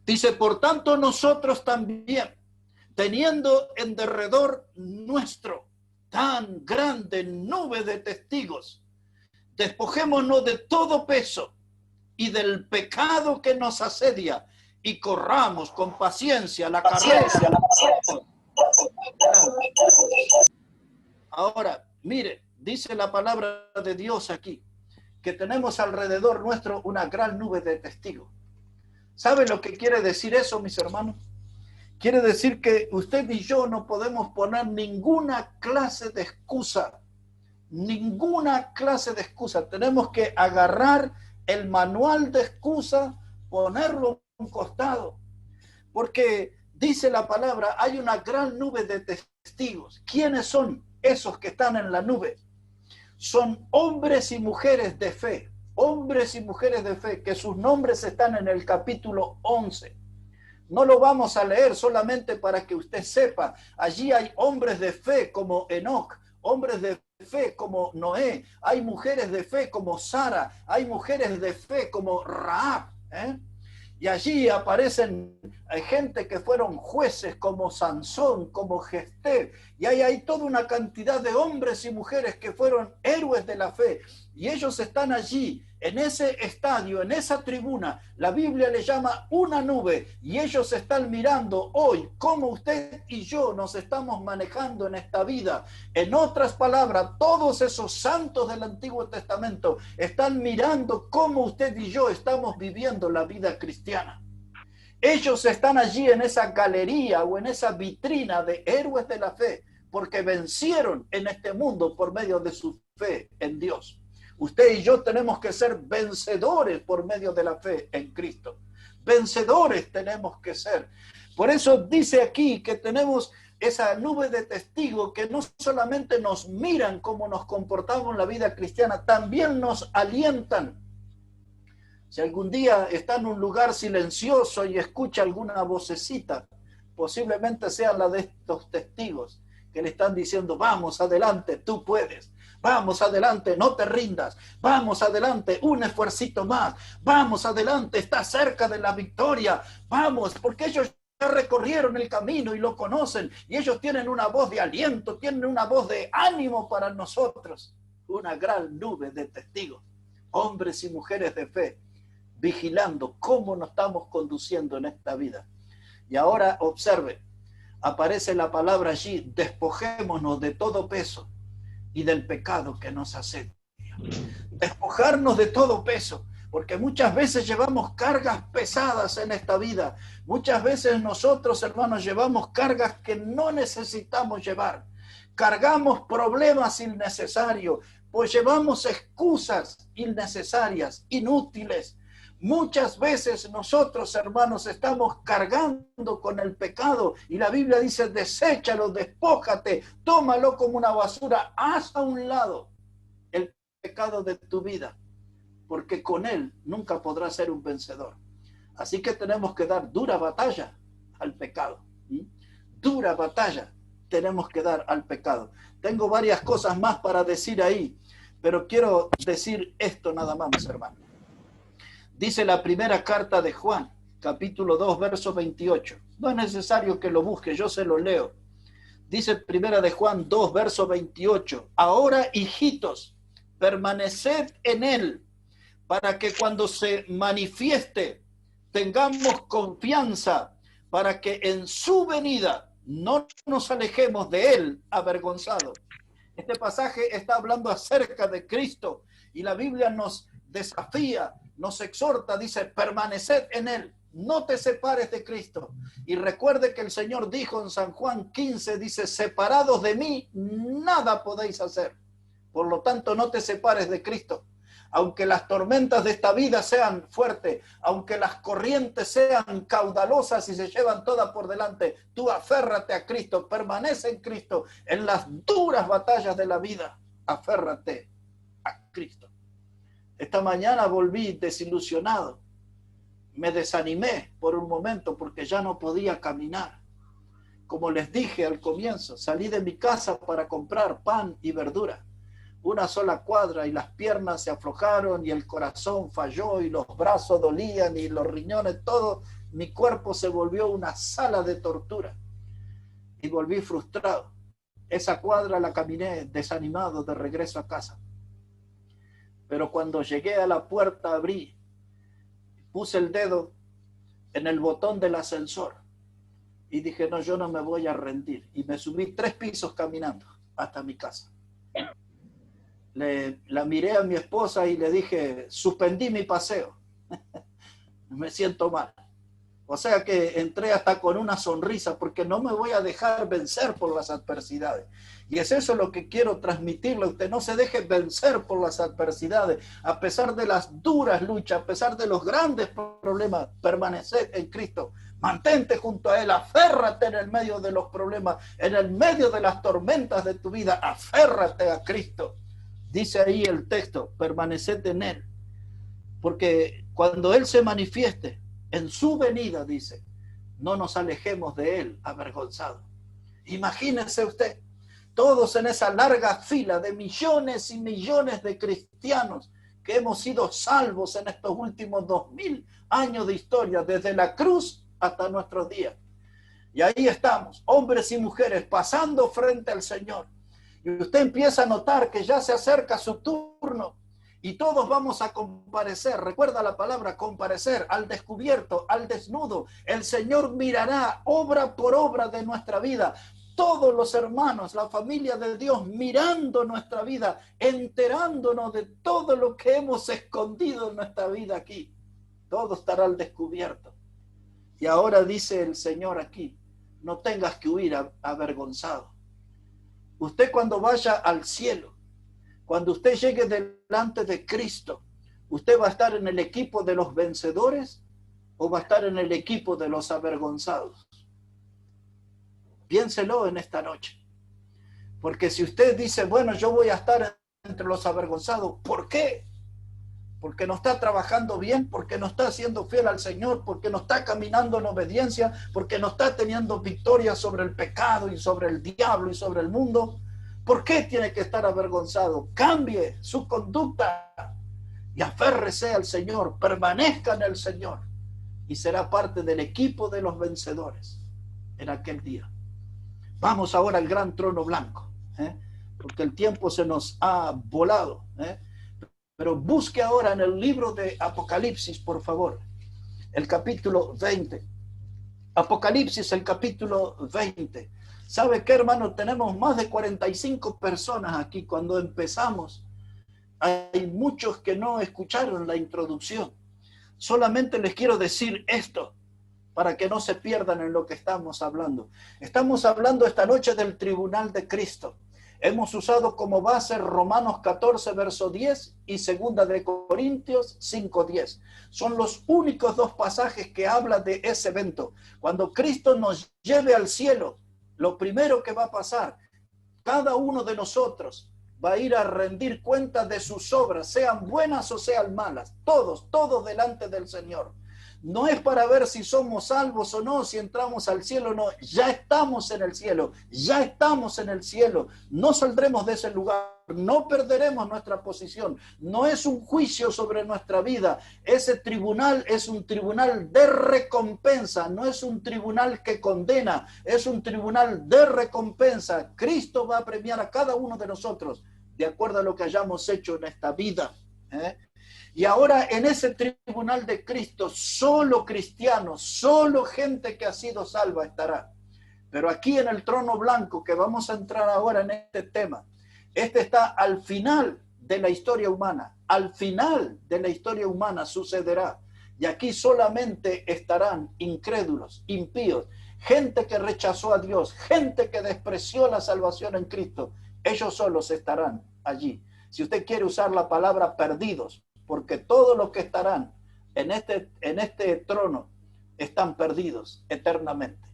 Dice, por tanto nosotros también, teniendo en derredor nuestro tan grande nube de testigos, despojémonos de todo peso y del pecado que nos asedia y corramos con paciencia la carrera. Ahora, mire, dice la palabra de Dios aquí, que tenemos alrededor nuestro una gran nube de testigos. ¿Sabe lo que quiere decir eso, mis hermanos? Quiere decir que usted y yo no podemos poner ninguna clase de excusa. Ninguna clase de excusa. Tenemos que agarrar el manual de excusa ponerlo a un costado, porque dice la palabra, hay una gran nube de testigos. ¿Quiénes son esos que están en la nube? Son hombres y mujeres de fe, hombres y mujeres de fe, que sus nombres están en el capítulo 11. No lo vamos a leer solamente para que usted sepa. Allí hay hombres de fe como Enoc, hombres de fe como Noé, hay mujeres de fe como Sara, hay mujeres de fe como Rahab, y allí aparecen gente que fueron jueces como Sansón, como Jefté, y ahí hay toda una cantidad de hombres y mujeres que fueron héroes de la fe, y ellos están allí, en ese estadio, en esa tribuna. La Biblia le llama una nube, y ellos están mirando hoy cómo usted y yo nos estamos manejando en esta vida. En otras palabras, todos esos santos del Antiguo Testamento están mirando cómo usted y yo estamos viviendo la vida cristiana. Ellos están allí en esa galería o en esa vitrina de héroes de la fe, porque vencieron en este mundo por medio de su fe en Dios. Usted y yo tenemos que ser vencedores por medio de la fe en Cristo. Vencedores tenemos que ser. Por eso dice aquí que tenemos esa nube de testigos que no solamente nos miran cómo nos comportamos en la vida cristiana, también nos alientan. Si algún día está en un lugar silencioso y escucha alguna vocecita, posiblemente sea la de estos testigos que le están diciendo, vamos adelante, tú puedes. Vamos adelante, no te rindas. Vamos adelante, un esfuercito más. Vamos adelante, está cerca de la victoria. Vamos, porque ellos ya recorrieron el camino y lo conocen. Y ellos tienen una voz de aliento, tienen una voz de ánimo para nosotros. Una gran nube de testigos, hombres y mujeres de fe, vigilando cómo nos estamos conduciendo en esta vida. Y ahora observe, aparece la palabra allí, despojémonos de todo peso y del pecado que nos asedia. Despojarnos de todo peso, porque muchas veces llevamos cargas pesadas en esta vida. Muchas veces nosotros, hermanos, llevamos cargas que no necesitamos llevar. Cargamos problemas innecesarios, pues llevamos excusas innecesarias, inútiles. Muchas veces nosotros, hermanos, estamos cargando con el pecado y la Biblia dice, deséchalo, despójate, tómalo como una basura, haz a un lado el pecado de tu vida, porque con él nunca podrás ser un vencedor. Así que tenemos que dar dura batalla al pecado. Dura batalla tenemos que dar al pecado. Tengo varias cosas más para decir ahí, pero quiero decir esto nada más, mis hermanos. Dice la primera carta de Juan, capítulo 2, verso 28. No es necesario que lo busque, yo se lo leo. Dice primera de Juan 2, verso 28. Ahora, hijitos, permaneced en él, para que cuando se manifieste tengamos confianza, para que en su venida no nos alejemos de él avergonzados. Este pasaje está hablando acerca de Cristo y la Biblia nos desafía, nos exhorta, dice, permaneced en él, no te separes de Cristo. Y recuerde que el Señor dijo en San Juan 15, dice, separados de mí, nada podéis hacer. Por lo tanto, no te separes de Cristo. Aunque las tormentas de esta vida sean fuertes, aunque las corrientes sean caudalosas y se llevan todas por delante, tú aférrate a Cristo, permanece en Cristo. En las duras batallas de la vida, aférrate a Cristo. Esta mañana volví desilusionado. Me desanimé por un momento porque ya no podía caminar. Como les dije al comienzo, salí de mi casa para comprar pan y verdura. Una sola cuadra y las piernas se aflojaron y el corazón falló y los brazos dolían y los riñones, todo. Mi cuerpo se volvió una sala de tortura y volví frustrado. Esa cuadra la caminé desanimado de regreso a casa. Pero cuando llegué a la puerta, abrí, puse el dedo en el botón del ascensor y dije, no, yo no me voy a rendir. Y me subí 3 pisos caminando hasta mi casa. La miré a mi esposa y le dije, suspendí mi paseo. Me siento mal. O sea que entré hasta con una sonrisa porque no me voy a dejar vencer por las adversidades. Y es eso lo que quiero transmitirle a usted. No se deje vencer por las adversidades. A pesar de las duras luchas, a pesar de los grandes problemas, permanecer en Cristo. Mantente junto a Él, aférrate en el medio de los problemas, en el medio de las tormentas de tu vida, aférrate a Cristo. Dice ahí el texto, permaneced en Él. Porque cuando Él se manifieste, en su venida, dice, no nos alejemos de Él avergonzados. Imagínese usted, todos en esa larga fila de millones y millones de cristianos que hemos sido salvos en estos últimos 2000 años de historia, desde la cruz hasta nuestros días. Y ahí estamos, hombres y mujeres, pasando frente al Señor. Y usted empieza a notar que ya se acerca su turno. Y todos vamos a comparecer, recuerda la palabra comparecer, al descubierto, al desnudo. El Señor mirará obra por obra de nuestra vida. Todos los hermanos, la familia de Dios, mirando nuestra vida, enterándonos de todo lo que hemos escondido en nuestra vida aquí. Todo estará al descubierto. Y ahora dice el Señor aquí, no tengas que huir avergonzado. Usted cuando vaya al cielo, cuando usted llegue delante de Cristo, ¿usted va a estar en el equipo de los vencedores o va a estar en el equipo de los avergonzados? Piénselo en esta noche. Porque si usted dice, bueno, yo voy a estar entre los avergonzados, ¿por qué? Porque no está trabajando bien, porque no está siendo fiel al Señor, porque no está caminando en obediencia, porque no está teniendo victoria sobre el pecado y sobre el diablo y sobre el mundo. ¿Por qué tiene que estar avergonzado? Cambie su conducta y aférrese al Señor, permanezca en el Señor y será parte del equipo de los vencedores en aquel día. Vamos ahora al gran trono blanco, porque el tiempo se nos ha volado. Pero busque ahora en el libro de Apocalipsis, por favor, el capítulo 20. Apocalipsis, el capítulo 20. ¿Sabe qué, hermano? Tenemos más de 45 personas aquí. Cuando empezamos, hay muchos que no escucharon la introducción. Solamente les quiero decir esto, para que no se pierdan en lo que estamos hablando. Estamos hablando esta noche del tribunal de Cristo. Hemos usado como base Romanos 14, verso 10 y 2 de Corintios 5, 10. Son los únicos dos pasajes que hablan de ese evento. Cuando Cristo nos lleve al cielo, lo primero que va a pasar, cada uno de nosotros va a ir a rendir cuenta de sus obras, sean buenas o sean malas, todos delante del Señor. No es para ver si somos salvos o no, si entramos al cielo o no. Ya estamos en el cielo, ya estamos en el cielo. No saldremos de ese lugar, no perderemos nuestra posición. No es un juicio sobre nuestra vida. Ese tribunal es un tribunal de recompensa, no es un tribunal que condena, es un tribunal de recompensa. Cristo va a premiar a cada uno de nosotros de acuerdo a lo que hayamos hecho en esta vida. Y ahora en ese tribunal de Cristo, solo cristianos, solo gente que ha sido salva estará. Pero aquí en el trono blanco, que vamos a entrar ahora en este tema, este está al final de la historia humana. Al final de la historia humana sucederá. Y aquí solamente estarán incrédulos, impíos, gente que rechazó a Dios, gente que despreció la salvación en Cristo. Ellos solos estarán allí. Si usted quiere usar la palabra perdidos, porque todos los que estarán en este trono están perdidos eternamente.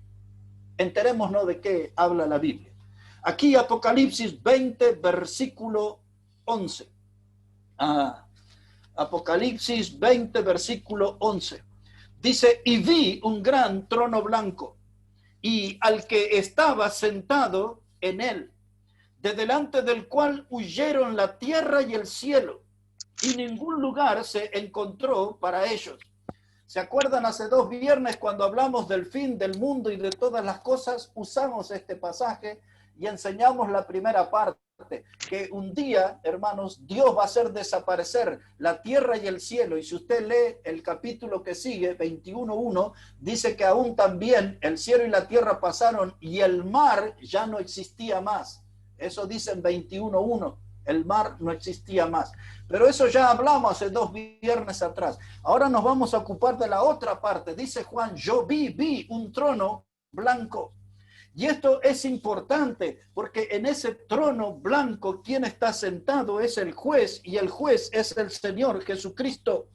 Enterémonos de qué habla la Biblia. Aquí Apocalipsis 20, versículo 11. Apocalipsis 20, versículo 11. Dice, y vi un gran trono blanco, y al que estaba sentado en él, de delante del cual huyeron la tierra y el cielo, y ningún lugar se encontró para ellos. ¿Se acuerdan hace 2 viernes cuando hablamos del fin del mundo y de todas las cosas? Usamos este pasaje y enseñamos la primera parte, que un día, hermanos, Dios va a hacer desaparecer la tierra y el cielo. Y si usted lee el capítulo que sigue, 21:1, dice que aún también el cielo y la tierra pasaron y el mar ya no existía más. Eso dice en 21:1. El mar no existía más. Pero eso ya hablamos hace 2 viernes atrás. Ahora nos vamos a ocupar de la otra parte. Dice Juan, yo vi un trono blanco. Y esto es importante porque en ese trono blanco quien está sentado es el juez y el juez es el Señor Jesucristo.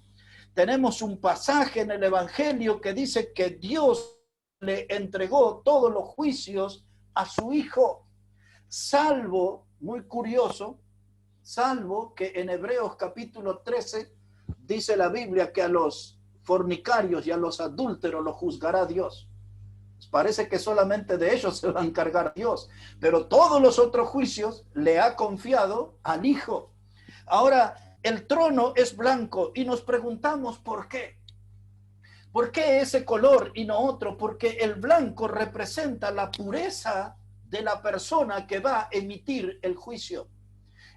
Tenemos un pasaje en el Evangelio que dice que Dios le entregó todos los juicios a su Hijo, salvo, muy curioso, salvo que en Hebreos capítulo 13 dice la Biblia que a los fornicarios y a los adúlteros los juzgará Dios. Parece que solamente de ellos se va a encargar Dios, pero todos los otros juicios le ha confiado al Hijo. Ahora, el trono es blanco y nos preguntamos por qué. ¿Por qué ese color y no otro? Porque el blanco representa la pureza de la persona que va a emitir el juicio.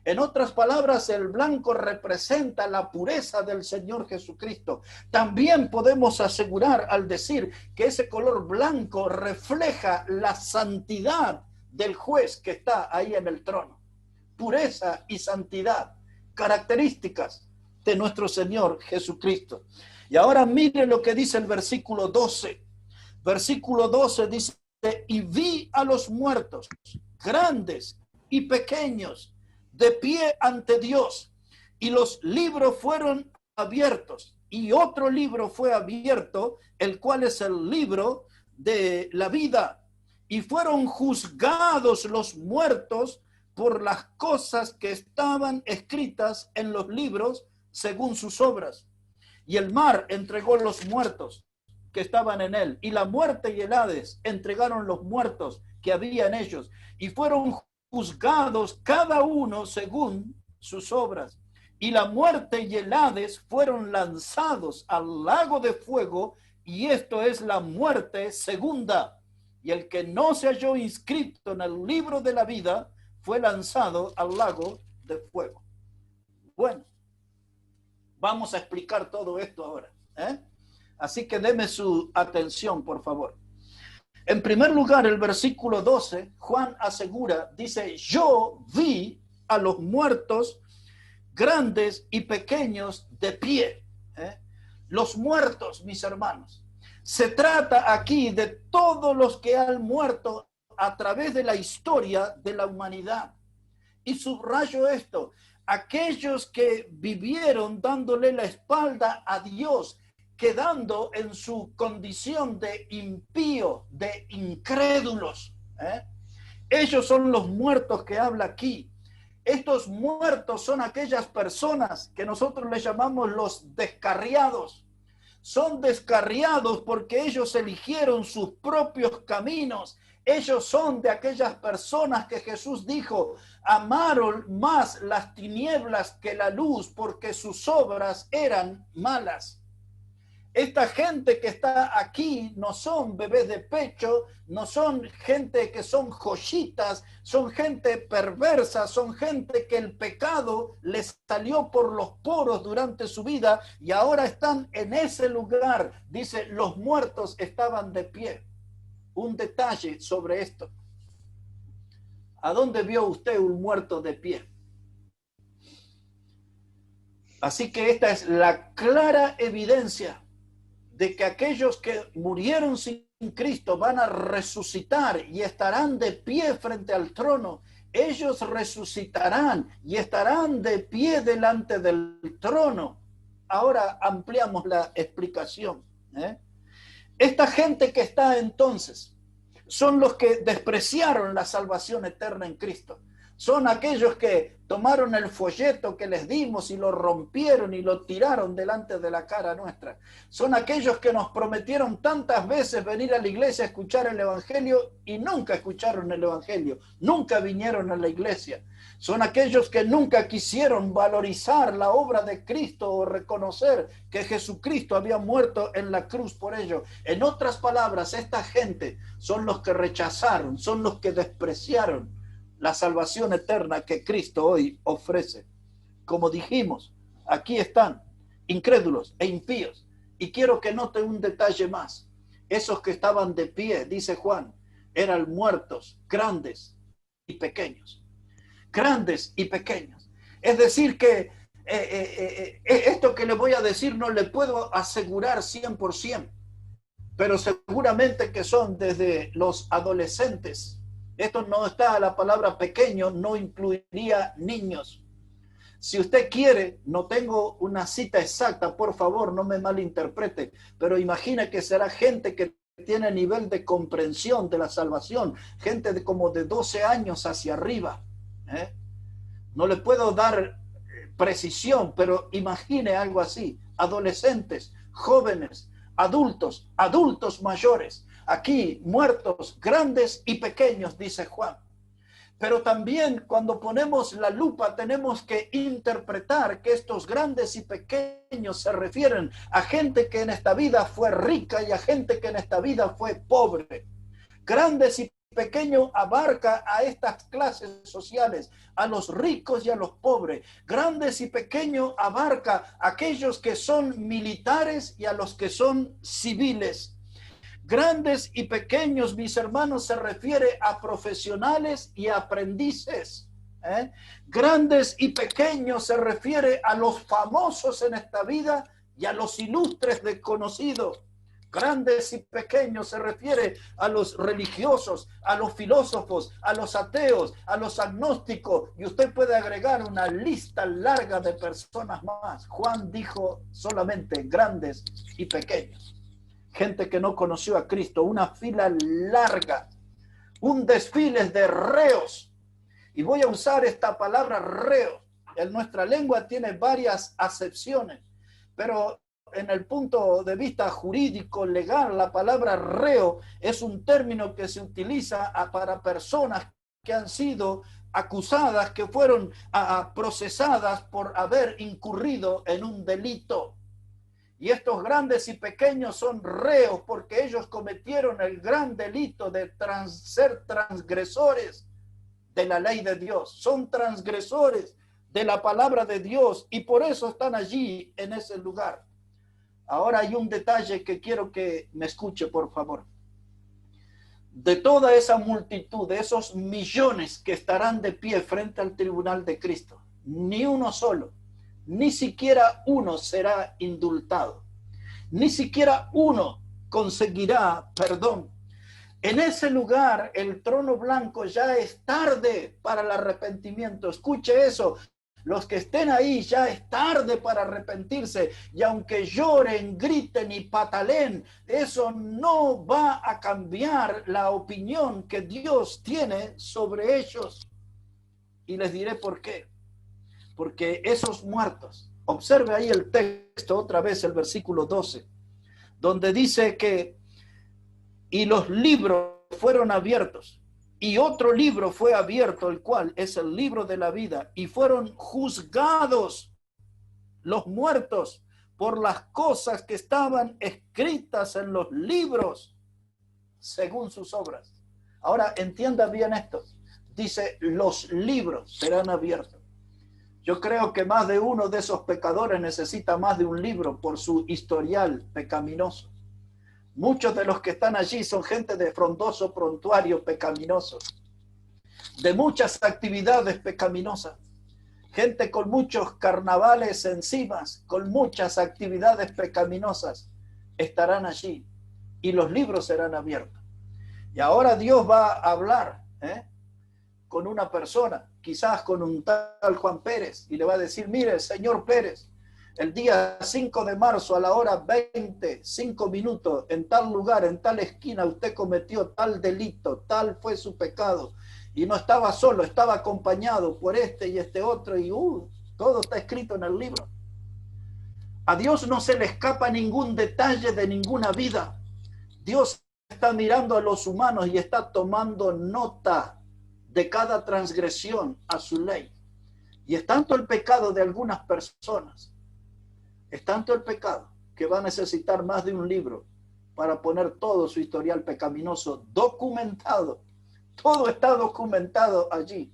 En otras palabras, el blanco representa la pureza del Señor Jesucristo. También podemos asegurar al decir que ese color blanco refleja la santidad del juez que está ahí en el trono. Pureza y santidad, características de nuestro Señor Jesucristo. Y ahora mire lo que dice el versículo 12. Versículo 12 dice, y vi a los muertos, grandes y pequeños, de pie ante Dios, y los libros fueron abiertos, y otro libro fue abierto, el cual es el libro de la vida, y fueron juzgados los muertos por las cosas que estaban escritas en los libros según sus obras. Y el mar entregó los muertos que estaban en él, y la muerte y el Hades entregaron los muertos que había en ellos, y fueron juzgados cada uno según sus obras. Y la muerte y el Hades fueron lanzados al lago de fuego, y esto es la muerte segunda. Y el que no se halló inscrito en el libro de la vida fue lanzado al lago de fuego. Bueno, vamos a explicar todo esto ahora, Así que deme su atención, por favor. En primer lugar, el versículo 12, Juan asegura, dice, yo vi a los muertos grandes y pequeños de pie. Los muertos, mis hermanos. Se trata aquí de todos los que han muerto a través de la historia de la humanidad. Y subrayo esto, aquellos que vivieron dándole la espalda a Dios, quedando en su condición de impío, de incrédulos. Ellos son los muertos que habla aquí. Estos muertos son aquellas personas que nosotros les llamamos los descarriados. Son descarriados porque ellos eligieron sus propios caminos. Ellos son de aquellas personas que Jesús dijo, amaron más las tinieblas que la luz porque sus obras eran malas. Esta gente que está aquí no son bebés de pecho, no son gente que son joyitas, son gente perversa, son gente que el pecado les salió por los poros durante su vida y ahora están en ese lugar. Dice, los muertos estaban de pie. Un detalle sobre esto. ¿A dónde vio usted un muerto de pie? Así que esta es la clara evidencia de que aquellos que murieron sin Cristo van a resucitar y estarán de pie frente al trono. Ellos resucitarán y estarán de pie delante del trono. Ahora ampliamos la explicación. Esta gente que está entonces son los que despreciaron la salvación eterna en Cristo. Son aquellos que tomaron el folleto que les dimos y lo rompieron y lo tiraron delante de la cara nuestra. Son aquellos que nos prometieron tantas veces venir a la iglesia a escuchar el evangelio y nunca escucharon el evangelio, nunca vinieron a la iglesia. Son aquellos que nunca quisieron valorizar la obra de Cristo o reconocer que Jesucristo había muerto en la cruz por ellos. En otras palabras, esta gente son los que rechazaron, son los que despreciaron la salvación eterna que Cristo hoy ofrece. Como dijimos, aquí están incrédulos e impíos. Y quiero que note un detalle más. Esos que estaban de pie, dice Juan, eran muertos, grandes y pequeños. Grandes y pequeños. Es decir que esto que le voy a decir no le puedo asegurar 100%, pero seguramente que son desde los adolescentes. Esto no está, la palabra pequeño no incluiría niños. Si usted quiere, no tengo una cita exacta, por favor, no me malinterprete, pero imagina que será gente que tiene nivel de comprensión de la salvación, gente de como de 12 años hacia arriba. No le puedo dar precisión, pero imagine algo así, adolescentes, jóvenes, adultos, adultos mayores, aquí muertos, grandes y pequeños, dice Juan. Pero también cuando ponemos la lupa tenemos que interpretar que estos grandes y pequeños se refieren a gente que en esta vida fue rica y a gente que en esta vida fue pobre. Grandes y pequeños abarca a estas clases sociales, a los ricos y a los pobres. Grandes y pequeños abarca a aquellos que son militares y a los que son civiles. Grandes y pequeños, mis hermanos, se refiere a profesionales y aprendices. Grandes y pequeños se refiere a los famosos en esta vida y a los ilustres desconocidos. Grandes y pequeños se refiere a los religiosos, a los filósofos, a los ateos, a los agnósticos, y usted puede agregar una lista larga de personas más. Juan dijo solamente grandes y pequeños. Gente que no conoció a Cristo, una fila larga, un desfile de reos. Y voy a usar esta palabra reo. En nuestra lengua tiene varias acepciones, pero en el punto de vista jurídico, legal, la palabra reo es un término que se utiliza para personas que han sido acusadas, que fueron procesadas por haber incurrido en un delito. Y estos grandes y pequeños son reos porque ellos cometieron el gran delito de ser transgresores de la ley de Dios. Son transgresores de la palabra de Dios y por eso están allí en ese lugar. Ahora hay un detalle que quiero que me escuche, por favor. De toda esa multitud, de esos millones que estarán de pie frente al tribunal de Cristo, ni uno solo, ni siquiera uno será indultado. Ni siquiera uno conseguirá perdón. En ese lugar, el trono blanco ya es tarde para el arrepentimiento. Escuche eso. Los que estén ahí ya es tarde para arrepentirse. Y aunque lloren, griten y pataleen, eso no va a cambiar la opinión que Dios tiene sobre ellos. Y les diré por qué. Porque esos muertos, observe ahí el texto otra vez, el versículo 12, donde dice que y los libros fueron abiertos y otro libro fue abierto, el cual es el libro de la vida, y fueron juzgados los muertos por las cosas que estaban escritas en los libros según sus obras. Ahora entienda bien esto, dice los libros serán abiertos. Yo creo que más de uno de esos pecadores necesita más de un libro por su historial pecaminoso. Muchos de los que están allí son gente de frondoso prontuario pecaminoso, de muchas actividades pecaminosas, gente con muchos carnavales encima, con muchas actividades pecaminosas, estarán allí y los libros serán abiertos. Y ahora Dios va a hablar con una persona, quizás con un tal Juan Pérez, y le va a decir, mire, señor Pérez, el día 5 de marzo a la hora 20, 5 minutos, en tal lugar, en tal esquina, usted cometió tal delito, tal fue su pecado, y no estaba solo, estaba acompañado por este y este otro, y todo está escrito en el libro. A Dios no se le escapa ningún detalle de ninguna vida. Dios está mirando a los humanos y está tomando nota de cada transgresión a su ley. Y es tanto el pecado de algunas personas, es tanto el pecado que va a necesitar más de un libro para poner todo su historial pecaminoso documentado. Todo está documentado allí.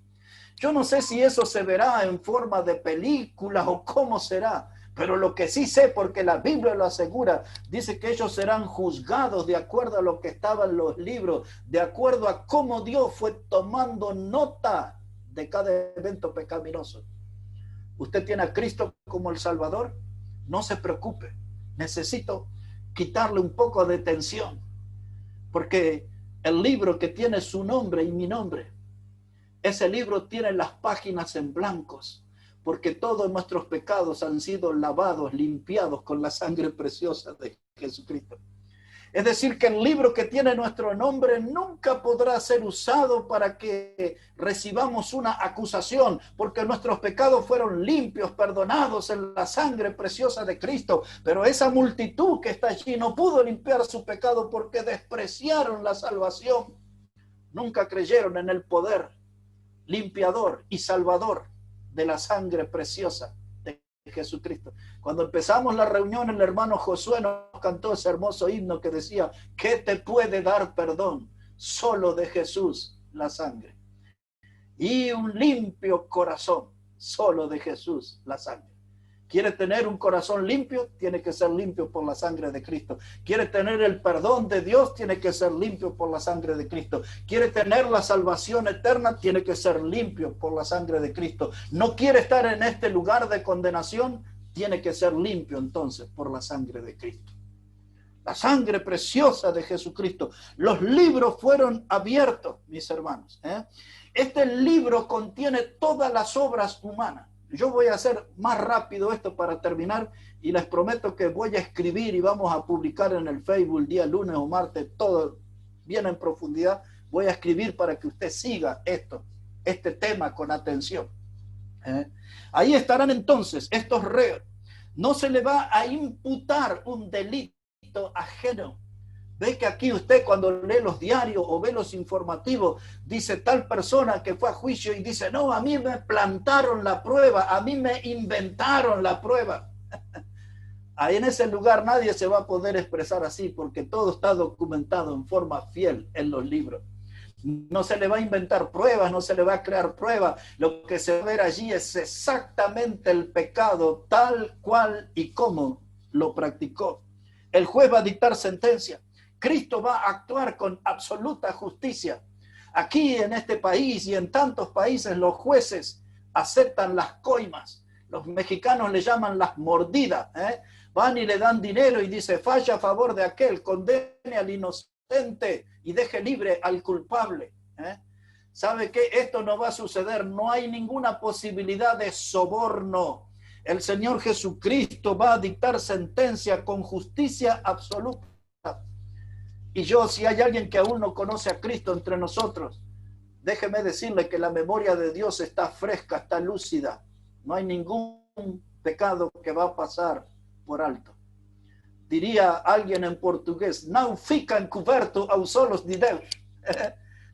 Yo no sé si eso se verá en forma de película o cómo será, pero lo que sí sé, porque la Biblia lo asegura, dice que ellos serán juzgados de acuerdo a lo que estaba en los libros, de acuerdo a cómo Dios fue tomando nota de cada evento pecaminoso. ¿Usted tiene a Cristo como el Salvador? No se preocupe. Necesito quitarle un poco de tensión, porque el libro que tiene su nombre y mi nombre, ese libro tiene las páginas en blancos, porque todos nuestros pecados han sido lavados, limpiados con la sangre preciosa de Jesucristo. Es decir, que el libro que tiene nuestro nombre nunca podrá ser usado para que recibamos una acusación, porque nuestros pecados fueron limpios, perdonados en la sangre preciosa de Cristo. Pero esa multitud que está allí no pudo limpiar su pecado porque despreciaron la salvación. Nunca creyeron en el poder limpiador y salvador de la sangre preciosa de Jesucristo. Cuando empezamos la reunión, el hermano Josué nos cantó ese hermoso himno que decía: ¿qué te puede dar perdón? Solo de Jesús la sangre. Y un limpio corazón, solo de Jesús la sangre. ¿Quiere tener un corazón limpio? Tiene que ser limpio por la sangre de Cristo. ¿Quiere tener el perdón de Dios? Tiene que ser limpio por la sangre de Cristo. ¿Quiere tener la salvación eterna? Tiene que ser limpio por la sangre de Cristo. ¿No quiere estar en este lugar de condenación? Tiene que ser limpio entonces por la sangre de Cristo. La sangre preciosa de Jesucristo. Los libros fueron abiertos, mis hermanos. Este libro contiene todas las obras humanas. Yo voy a hacer más rápido esto para terminar, y les prometo que voy a escribir y vamos a publicar en el Facebook día lunes o martes, todo bien en profundidad. Voy a escribir para que usted siga este tema con atención. Ahí estarán entonces estos reos. No se le va a imputar un delito ajeno. Ve que aquí usted, cuando lee los diarios o ve los informativos, dice tal persona que fue a juicio y dice: no, a mí me plantaron la prueba, a mí me inventaron la prueba. Ahí en ese lugar nadie se va a poder expresar así, porque todo está documentado en forma fiel en los libros. No se le va a inventar pruebas, no se le va a crear pruebas. Lo que se va a ver allí es exactamente el pecado tal cual y como lo practicó. El juez va a dictar sentencia. Cristo va a actuar con absoluta justicia. Aquí en este país y en tantos países los jueces aceptan las coimas. Los mexicanos le llaman las mordidas. Van y le dan dinero y dice: falla a favor de aquel, condene al inocente y deje libre al culpable. ¿Sabe qué? Esto no va a suceder. No hay ninguna posibilidad de soborno. El Señor Jesucristo va a dictar sentencia con justicia absoluta. Y yo, si hay alguien que aún no conoce a Cristo entre nosotros, déjeme decirle que la memoria de Dios está fresca, está lúcida. No hay ningún pecado que va a pasar por alto. Diría alguien en portugués: não fica encoberto aos olhos de Deus.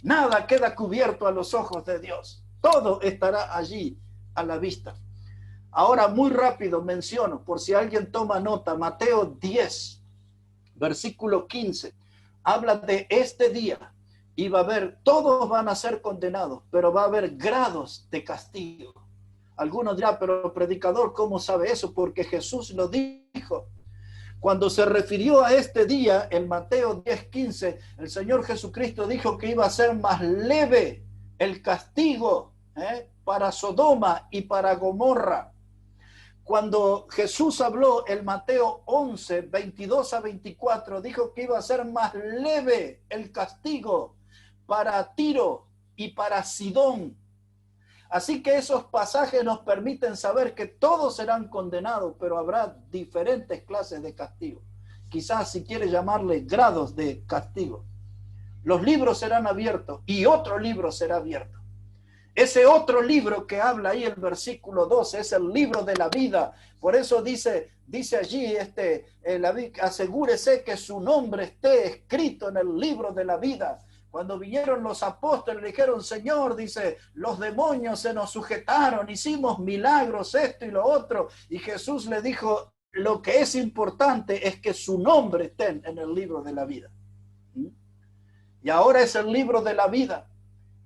Nada queda cubierto a los ojos de Dios. Todo estará allí a la vista. Ahora, muy rápido menciono, por si alguien toma nota, Mateo 10, versículo 15. Habla de este día, y va a haber, todos van a ser condenados, pero va a haber grados de castigo. Algunos dirán: pero predicador, ¿cómo sabe eso? Porque Jesús lo dijo. Cuando se refirió a este día, en Mateo 10:15, el Señor Jesucristo dijo que iba a ser más leve el castigo para Sodoma y para Gomorra. Cuando Jesús habló en Mateo 11, 22 a 24, dijo que iba a ser más leve el castigo para Tiro y para Sidón. Así que esos pasajes nos permiten saber que todos serán condenados, pero habrá diferentes clases de castigo. Quizás, si quiere llamarle, grados de castigo. Los libros serán abiertos y otro libro será abierto. Ese otro libro que habla ahí el versículo 12 es el libro de la vida. Por eso dice allí, asegúrese que su nombre esté escrito en el libro de la vida. Cuando vinieron los apóstoles, le dijeron: Señor, dice, los demonios se nos sujetaron, hicimos milagros, esto y lo otro. Y Jesús le dijo: lo que es importante es que su nombre esté en el libro de la vida. Y ahora es el libro de la vida.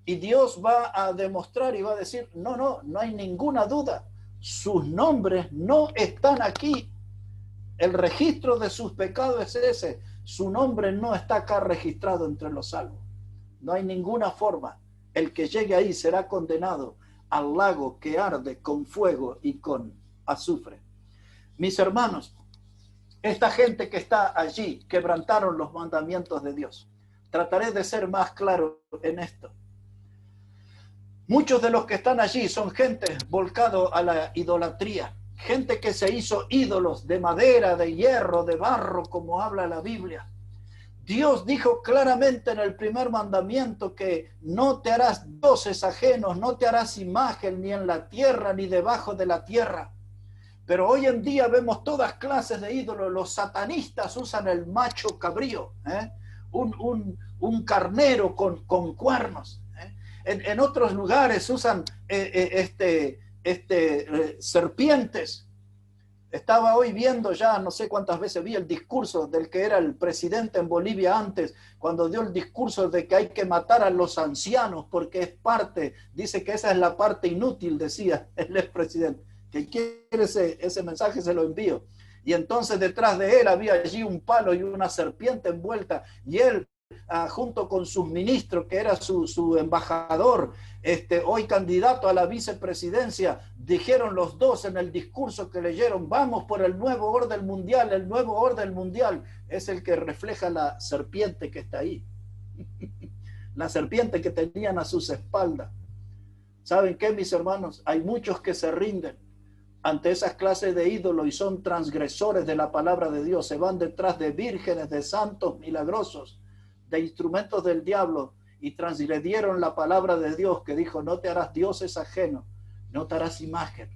Y Dios va a demostrar y va a decir: no hay ninguna duda. Sus nombres no están aquí. El registro de sus pecados es ese. Su nombre no está acá registrado entre los salvos. No hay ninguna forma. El que llegue ahí será condenado al lago que arde con fuego y con azufre. Mis hermanos, esta gente que está allí quebrantaron los mandamientos de Dios. Trataré de ser más claro en esto. Muchos de los que están allí son gente volcado a la idolatría, gente que se hizo ídolos de madera, de hierro, de barro, como habla la Biblia. Dios dijo claramente en el primer mandamiento que no te harás dioses ajenos, no te harás imagen ni en la tierra ni debajo de la tierra. Pero hoy en día vemos todas clases de ídolos. Los satanistas usan el macho cabrío, un carnero con cuernos. En otros lugares usan serpientes. Estaba hoy viendo ya, no sé cuántas veces vi el discurso del que era el presidente en Bolivia antes, cuando dio el discurso de que hay que matar a los ancianos porque es parte, dice que esa es la parte inútil, decía el expresidente. Que quiere ese mensaje, se lo envío. Y entonces detrás de él había allí un palo y una serpiente envuelta, y él junto con sus ministros, que era su embajador, hoy candidato a la vicepresidencia, dijeron los dos en el discurso que leyeron: vamos por el nuevo orden mundial. El nuevo orden mundial es el que refleja la serpiente que está ahí, la serpiente que tenían a sus espaldas. ¿Saben qué, mis hermanos? Hay muchos que se rinden ante esas clases de ídolos y son transgresores de la palabra de Dios. Se van detrás de vírgenes, de santos milagrosos, de instrumentos del diablo, y transgredieron la palabra de Dios que dijo: no te harás dioses ajenos, no te harás imagen.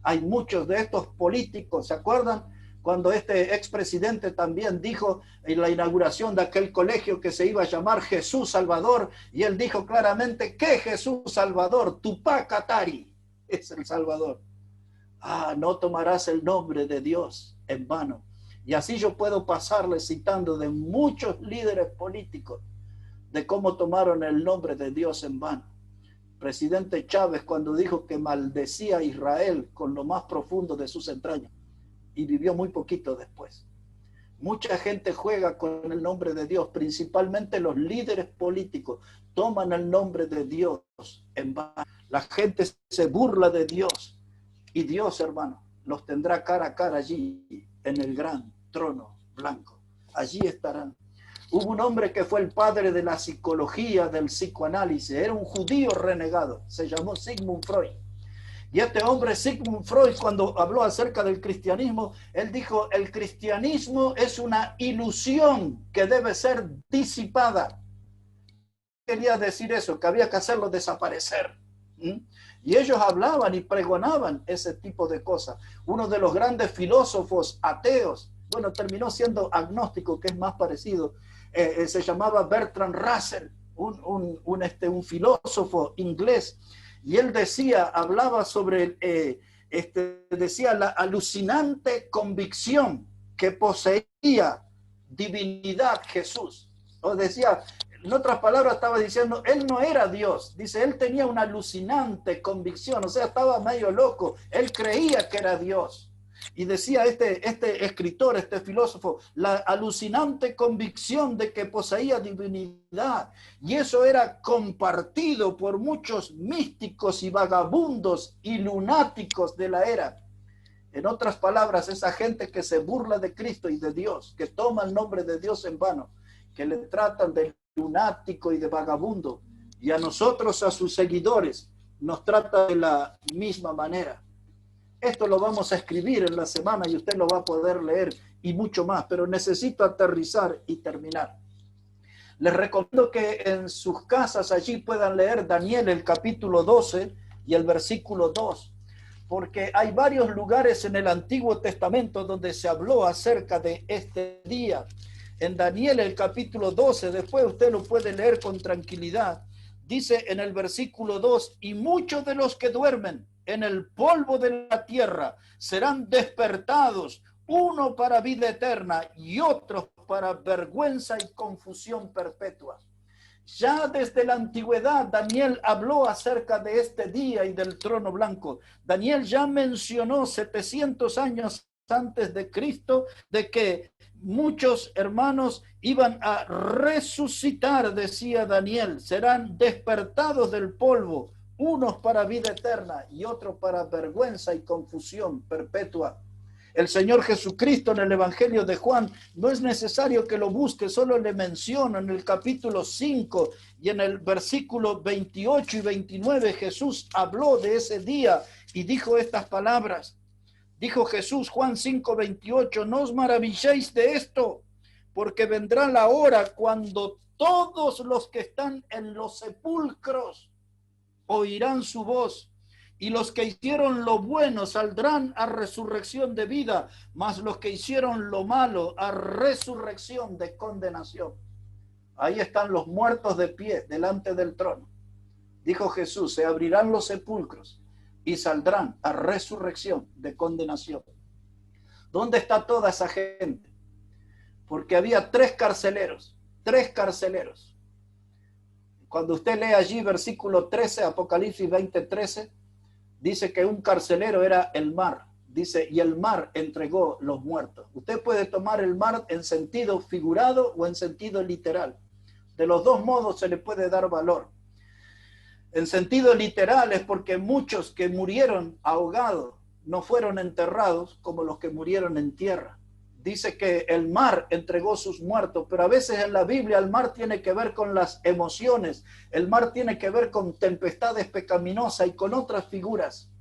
Hay muchos de estos políticos, ¿se acuerdan? Cuando este expresidente también dijo en la inauguración de aquel colegio que se iba a llamar Jesús Salvador, y él dijo claramente: ¿qué Jesús Salvador? Tupac Katari es el Salvador. No tomarás el nombre de Dios en vano. Y así yo puedo pasarle citando de muchos líderes políticos de cómo tomaron el nombre de Dios en vano. Presidente Chávez, cuando dijo que maldecía a Israel con lo más profundo de sus entrañas, y vivió muy poquito después. Mucha gente juega con el nombre de Dios, principalmente los líderes políticos toman el nombre de Dios en vano. La gente se burla de Dios. Y Dios, hermano, los tendrá cara a cara allí en el gran trono blanco. Allí estarán. Hubo un hombre que fue el padre de la psicología, del psicoanálisis. Era un judío renegado. Se llamó Sigmund Freud. Y este hombre, Sigmund Freud, cuando habló acerca del cristianismo, él dijo: el cristianismo es una ilusión que debe ser disipada. Quería decir eso, que había que hacerlo desaparecer. Y ellos hablaban y pregonaban ese tipo de cosas. Uno de los grandes filósofos ateos, bueno, terminó siendo agnóstico, que es más parecido, se llamaba Bertrand Russell, un filósofo inglés, y él hablaba sobre, decía la alucinante convicción que poseía divinidad Jesús. O decía, en otras palabras, estaba diciendo, él no era Dios. Dice, él tenía una alucinante convicción, o sea, estaba medio loco. Él creía que era Dios. Y decía este escritor, este filósofo, la alucinante convicción de que poseía divinidad. Y eso era compartido por muchos místicos y vagabundos y lunáticos de la era. En otras palabras, esa gente que se burla de Cristo y de Dios, que toma el nombre de Dios en vano, que le tratan de lunático y de vagabundo, y a nosotros, a sus seguidores, nos trata de la misma manera. Esto lo vamos a escribir en la semana y usted lo va a poder leer y mucho más, pero necesito aterrizar y terminar. Les recomiendo que en sus casas allí puedan leer Daniel, el capítulo 12 y el versículo 2, porque hay varios lugares en el Antiguo Testamento donde se habló acerca de este día. En Daniel, el capítulo 12, después usted lo puede leer con tranquilidad, dice en el versículo 2, y muchos de los que duermen en el polvo de la tierra serán despertados, uno para vida eterna y otros para vergüenza y confusión perpetua. Ya desde la antigüedad Daniel habló acerca de este día y del trono blanco. Daniel ya mencionó 700 años antes de Cristo de que muchos hermanos iban a resucitar, decía Daniel, serán despertados del polvo, unos para vida eterna y otros para vergüenza y confusión perpetua. El Señor Jesucristo en el Evangelio de Juan, no es necesario que lo busque, solo le menciono en el capítulo 5 y en el versículo 28 y 29, Jesús habló de ese día y dijo estas palabras. Dijo Jesús, Juan 5:28, no os maravilléis de esto, porque vendrá la hora cuando todos los que están en los sepulcros oirán su voz, y los que hicieron lo bueno saldrán a resurrección de vida, mas los que hicieron lo malo a resurrección de condenación. Ahí están los muertos de pie delante del trono. Dijo Jesús, se abrirán los sepulcros y saldrán a resurrección de condenación. ¿Dónde está toda esa gente? Porque había tres carceleros. Cuando usted lee allí versículo 13, Apocalipsis 20:13, dice que un carcelero era el mar. Dice, y el mar entregó los muertos. Usted puede tomar el mar en sentido figurado o en sentido literal. De los dos modos se le puede dar valor. En sentido literal es porque muchos que murieron ahogados no fueron enterrados como los que murieron en tierra. Dice que el mar entregó sus muertos, pero a veces en la Biblia el mar tiene que ver con las emociones, el mar tiene que ver con tempestades pecaminosas y con otras figuras.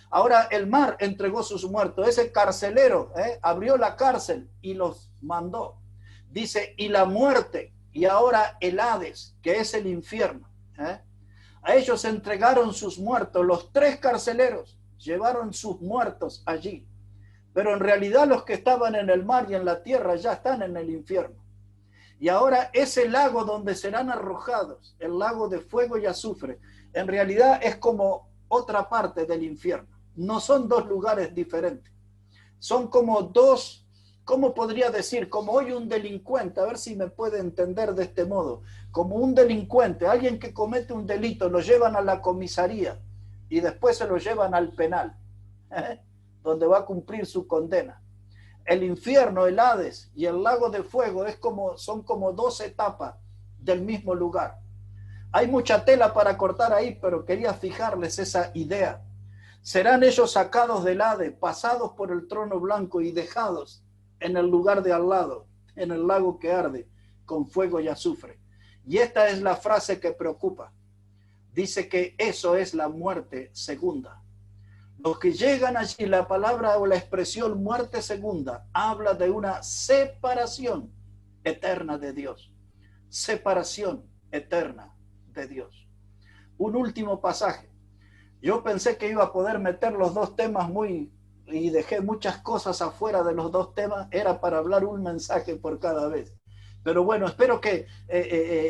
Ahora el mar entregó sus muertos, ese carcelero abrió la cárcel y los mandó. Dice, y la muerte, y ahora el Hades, que es el infierno. A ellos entregaron sus muertos, los tres carceleros llevaron sus muertos allí. Pero en realidad los que estaban en el mar y en la tierra ya están en el infierno. Y ahora ese lago donde serán arrojados, el lago de fuego y azufre, en realidad es como otra parte del infierno. No son dos lugares diferentes. Son como dos, ¿cómo podría decir? Como hoy un delincuente, a ver si me puede entender de este modo. Como un delincuente, alguien que comete un delito, lo llevan a la comisaría y después se lo llevan al penal. Donde va a cumplir su condena. El infierno, el Hades y el lago de fuego son como dos etapas del mismo lugar. Hay mucha tela para cortar ahí, pero quería fijarles esa idea. Serán ellos sacados del Hades, pasados por el trono blanco y dejados en el lugar de al lado, en el lago que arde con fuego y azufre. Y esta es la frase que preocupa. Dice que eso es la muerte segunda. Los que llegan allí, la palabra o la expresión muerte segunda habla de una separación eterna de Dios. Separación eterna de Dios. Un último pasaje. Yo pensé que iba a poder meter los dos temas y dejé muchas cosas afuera de los dos temas. Era para hablar un mensaje por cada vez. Pero bueno, espero que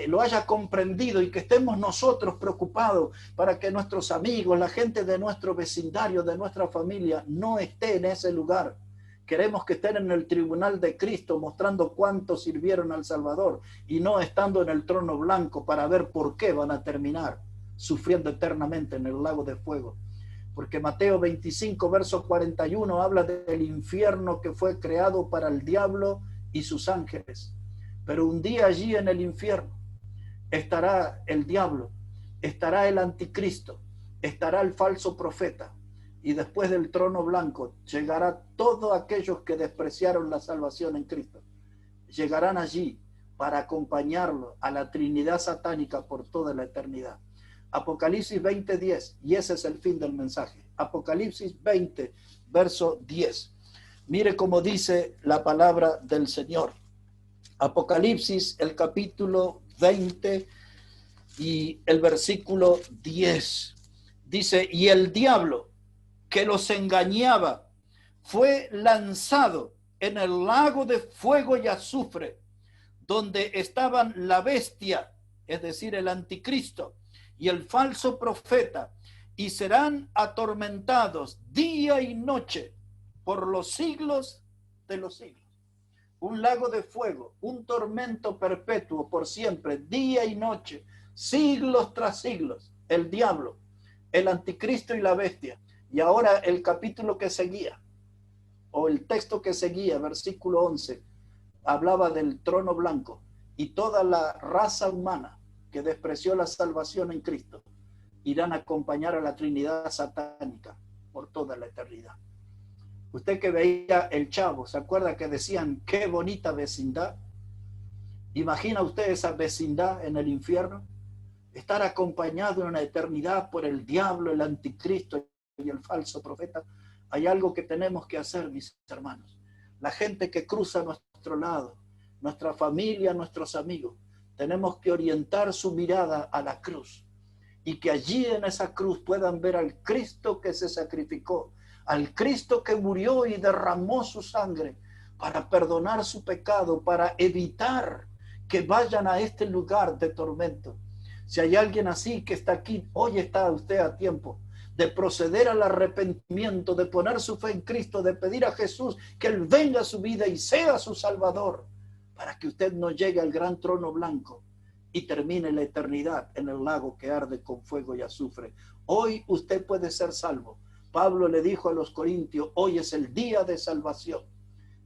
lo haya comprendido y que estemos nosotros preocupados para que nuestros amigos, la gente de nuestro vecindario, de nuestra familia, no esté en ese lugar. Queremos que estén en el tribunal de Cristo mostrando cuánto sirvieron al Salvador y no estando en el trono blanco para ver por qué van a terminar sufriendo eternamente en el lago de fuego. Porque Mateo 25, verso 41 habla del infierno que fue creado para el diablo y sus ángeles. Pero un día allí en el infierno estará el diablo, estará el anticristo, estará el falso profeta, y después del trono blanco llegará todos aquellos que despreciaron la salvación en Cristo. Llegarán allí para acompañarlo a la Trinidad satánica por toda la eternidad. Apocalipsis 20:10, y ese es el fin del mensaje. Apocalipsis 20, verso 10. Mire cómo dice la palabra del Señor. Apocalipsis, el capítulo 20 y el versículo 10. Dice, y el diablo que los engañaba fue lanzado en el lago de fuego y azufre, donde estaban la bestia, es decir, el anticristo, y el falso profeta, y serán atormentados día y noche por los siglos de los siglos. Un lago de fuego, un tormento perpetuo por siempre, día y noche, siglos tras siglos. El diablo, el anticristo y la bestia. Y ahora el capítulo que seguía, o el texto que seguía, versículo 11, hablaba del trono blanco y toda la raza humana que despreció la salvación en Cristo irán a acompañar a la Trinidad satánica por toda la eternidad. Usted que veía El Chavo, ¿se acuerda que decían qué bonita vecindad? ¿Imagina usted esa vecindad en el infierno? Estar acompañado en una eternidad por el diablo, el anticristo y el falso profeta. Hay algo que tenemos que hacer, mis hermanos. La gente que cruza a nuestro lado, nuestra familia, nuestros amigos, tenemos que orientar su mirada a la cruz y que allí en esa cruz puedan ver al Cristo que se sacrificó, al Cristo que murió y derramó su sangre para perdonar su pecado, para evitar que vayan a este lugar de tormento. Si hay alguien así que está aquí, hoy está usted a tiempo de proceder al arrepentimiento, de poner su fe en Cristo, de pedir a Jesús que Él venga a su vida y sea su Salvador, para que usted no llegue al gran trono blanco y termine la eternidad en el lago que arde con fuego y azufre. Hoy usted puede ser salvo. Pablo le dijo a los corintios, hoy es el día de salvación.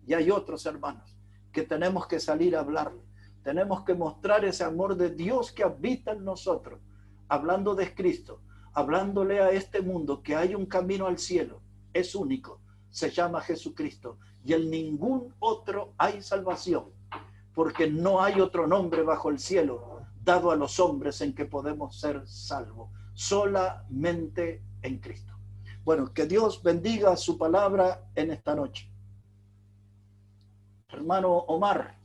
Y hay otros hermanos que tenemos que salir a hablarle. Tenemos que mostrar ese amor de Dios que habita en nosotros, hablando de Cristo, hablándole a este mundo que hay un camino al cielo, es único, se llama Jesucristo, y en ningún otro hay salvación, porque no hay otro nombre bajo el cielo dado a los hombres en que podemos ser salvos, solamente en Cristo. Bueno, que Dios bendiga su palabra en esta noche. Hermano Omar.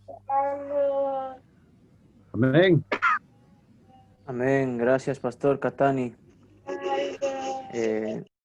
Amén. Amén. Gracias, Pastor Catani.